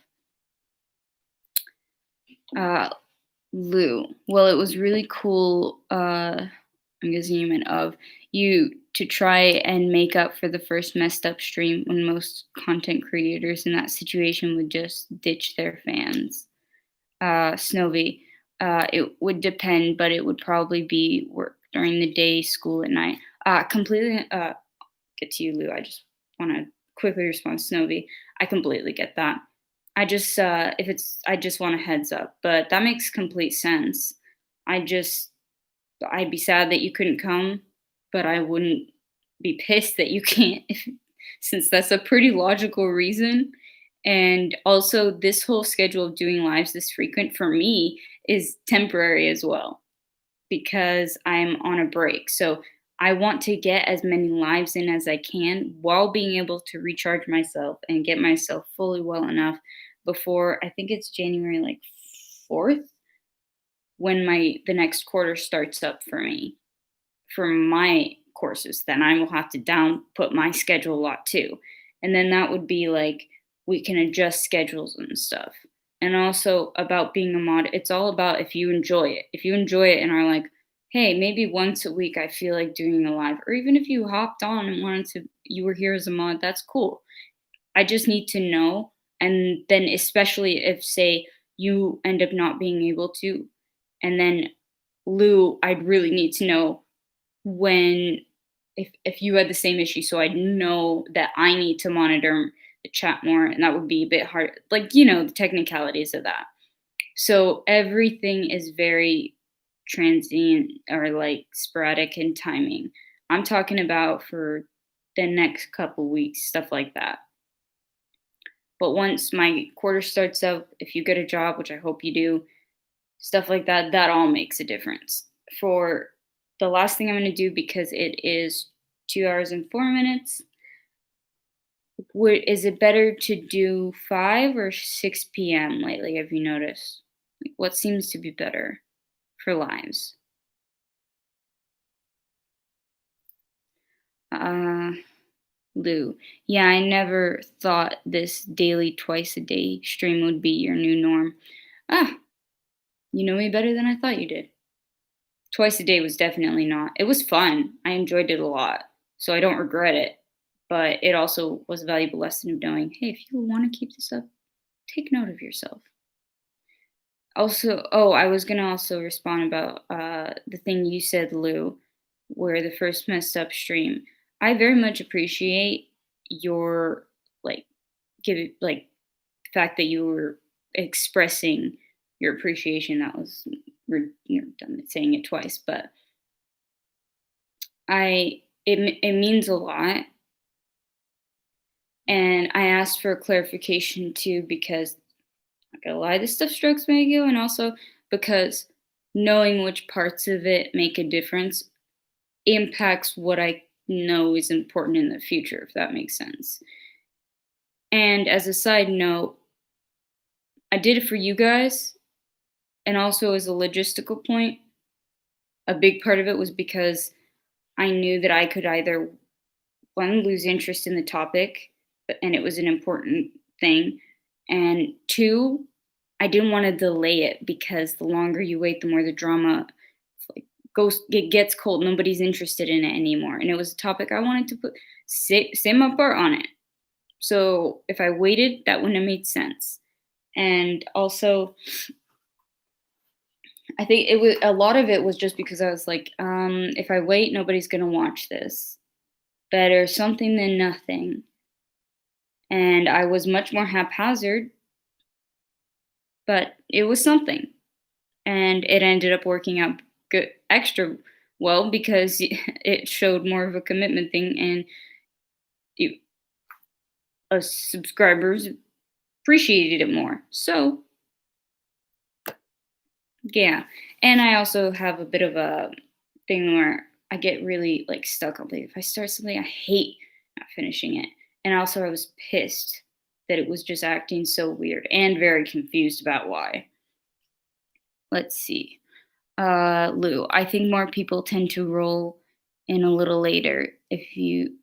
Uh, Lou. Well, it was really cool. I'm guessing you meant of you to try and make up for the first messed up stream when most content creators in that situation would just ditch their fans. Snowy. It would depend, but it would probably be work during the day, school at night. Completely. Get to you, Lou. I just want to quickly respond, Snowy. I completely get that. I just if it's I just want a heads up, but that makes complete sense. I just I'd be sad that you couldn't come, but I wouldn't be pissed that you can't since that's a pretty logical reason. And also this whole schedule of doing lives this frequent for me is temporary as well because I'm on a break. So I want to get as many lives in as I can while being able to recharge myself and get myself fully well enough before I think it's January like 4th when the next quarter starts up for me for my courses. Then I will have to down put my schedule a lot too. And then that would be like we can adjust schedules and stuff. And also about being a mod, it's all about if you enjoy it. If you enjoy it and are like, hey, maybe once a week I feel like doing a live, or even if you hopped on and wanted to, you were here as a mod, that's cool. I just need to know. And then, especially if, say, you end up not being able to, and then Lou, I'd really need to know when if you had the same issue so I know that I need to monitor the chat more and that would be a bit hard like the technicalities of that. So everything is very transient or like sporadic in timing. I'm talking about for the next couple weeks, stuff like that. But once my quarter starts up, if you get a job, which I hope you do, stuff like that, that all makes a difference. For the last thing I'm going to do, because it is 2 hours and 4 minutes, is it better to do 5 or 6 p.m. lately? Have you noticed? Like, what seems to be better for lives? Uh, Lou. Yeah, I never thought this daily, twice a day stream would be your new norm. Ah, you know me better than I thought you did. Twice a day was definitely not. It was fun. I enjoyed it a lot. So I don't regret it. But it also was a valuable lesson of knowing, hey, if you want to keep this up, take note of yourself. Also, oh, I was gonna also respond about the thing you said, Lou, where the first messed up stream. I very much appreciate your like like the fact that you were expressing your appreciation. That was dumb saying it twice, but it means a lot. And I asked for clarification too because not gonna lie, this stuff strokes my ego, and also because knowing which parts of it make a difference impacts what I know is important in the future, if that makes sense. And as a side note, I did it for you guys, and also as a logistical point, a big part of it was because I knew that I could either one lose interest in the topic, and it was an important thing, and two, I didn't want to delay it because the longer you wait, the more the drama like goes it gets cold. Nobody's interested in it anymore, and it was a topic I wanted to say my part on it. So if I waited, that wouldn't have made sense. And also, I think it was a lot of it was just because I was like, if I wait, nobody's gonna watch this. Better something than nothing. And I was much more haphazard, but it was something. And it ended up working out good, extra well because it showed more of a commitment thing, and you, subscribers appreciated it more. So yeah, and I also have a bit of a thing where I get really like stuck on things. If I start something, I hate not finishing it. And also, I was pissed that it was just acting so weird and very confused about why. Let's see. Lou, I think more people tend to roll in a little later if you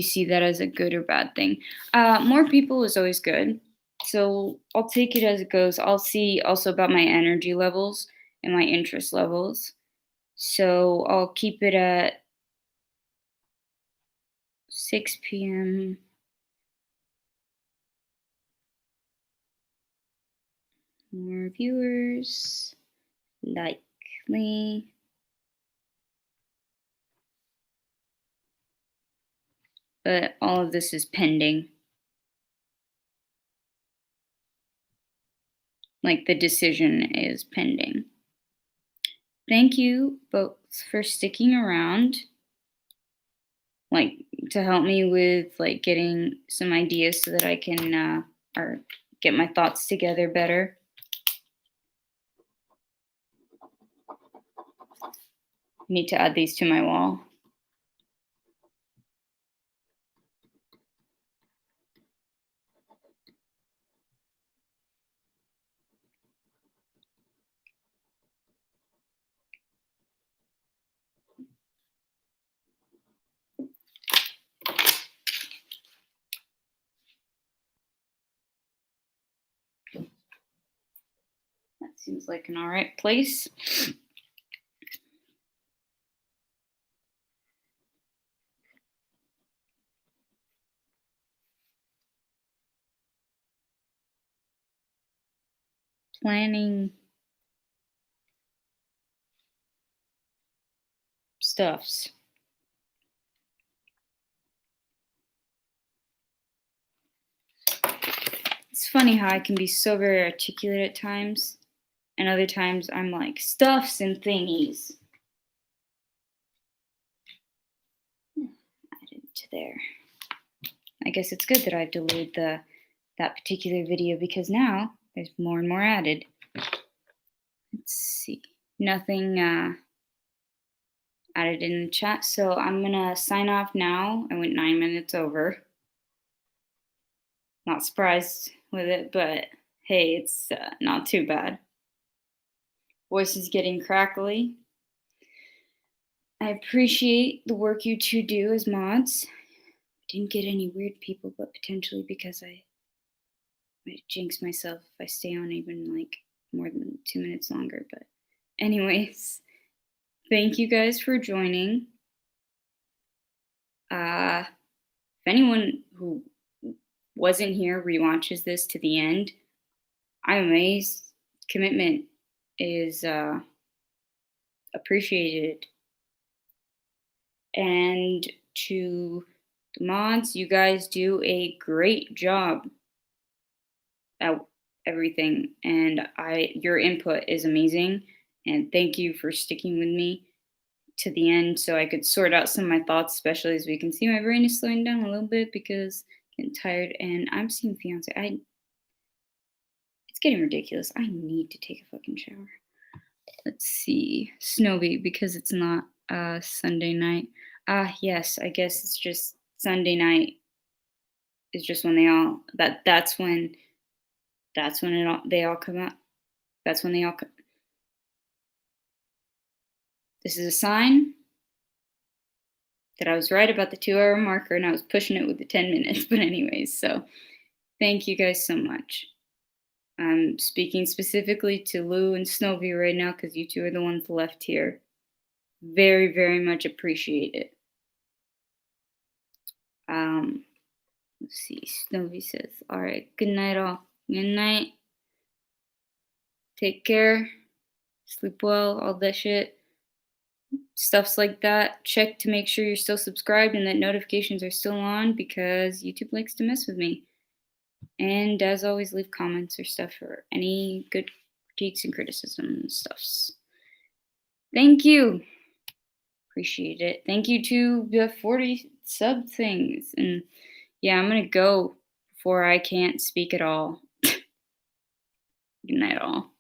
see that as a good or bad thing. More people is always good. So I'll take it as it goes. I'll see also about my energy levels and my interest levels. So I'll keep it at 6 p.m. More viewers, likely. But all of this is pending. Like the decision is pending. Thank you both for sticking around, like to help me with like getting some ideas so that I can or get my thoughts together better. I need to add these to my wall. That seems like an all right place. Planning stuffs. It's funny how I can be so very articulate at times, and other times I'm like stuffs and thingies. Added to there. I guess it's good that I've deleted that particular video because now there's more and more added. Let's see. Nothing added in the chat, so I'm gonna sign off now. I went 9 minutes over. Not surprised with it, but Hey, it's not too bad. Voice is getting crackly. I appreciate the work you two do as mods. Didn't get any weird people, but potentially because I might jinx myself if I stay on even like more than 2 minutes longer. But, anyways, thank you guys for joining. If anyone who wasn't here rewatches this to the end, I'm amazed. Commitment is appreciated. And to the mods, you guys do a great job at everything, and I your input is amazing. And thank you for sticking with me to the end so I could sort out some of my thoughts, especially as we can see my brain is slowing down a little bit because I'm getting tired and I'm seeing fiance. It's getting ridiculous. I need to take a fucking shower. Let's see. Snowy because it's not Sunday night. Ah, yes, I guess it's just Sunday night is just when they all that's when they all come out. That's when they all This is a sign that I was right about the 2-hour marker and I was pushing it with the 10 minutes. But anyways, so thank you guys so much. I'm speaking specifically to Lou and Snowy right now because you two are the ones left here. Very, very much appreciate it. Let's see. Snowy says, all right, good night all. Good night. Take care. Sleep well, all that shit. Stuffs like that. Check to make sure you're still subscribed and that notifications are still on because YouTube likes to mess with me. And as always, leave comments or stuff for any good critiques and criticism and stuffs. Thank you. Appreciate it. Thank you to the 40 sub things. And yeah, I'm gonna go before I can't speak at all. Good night all.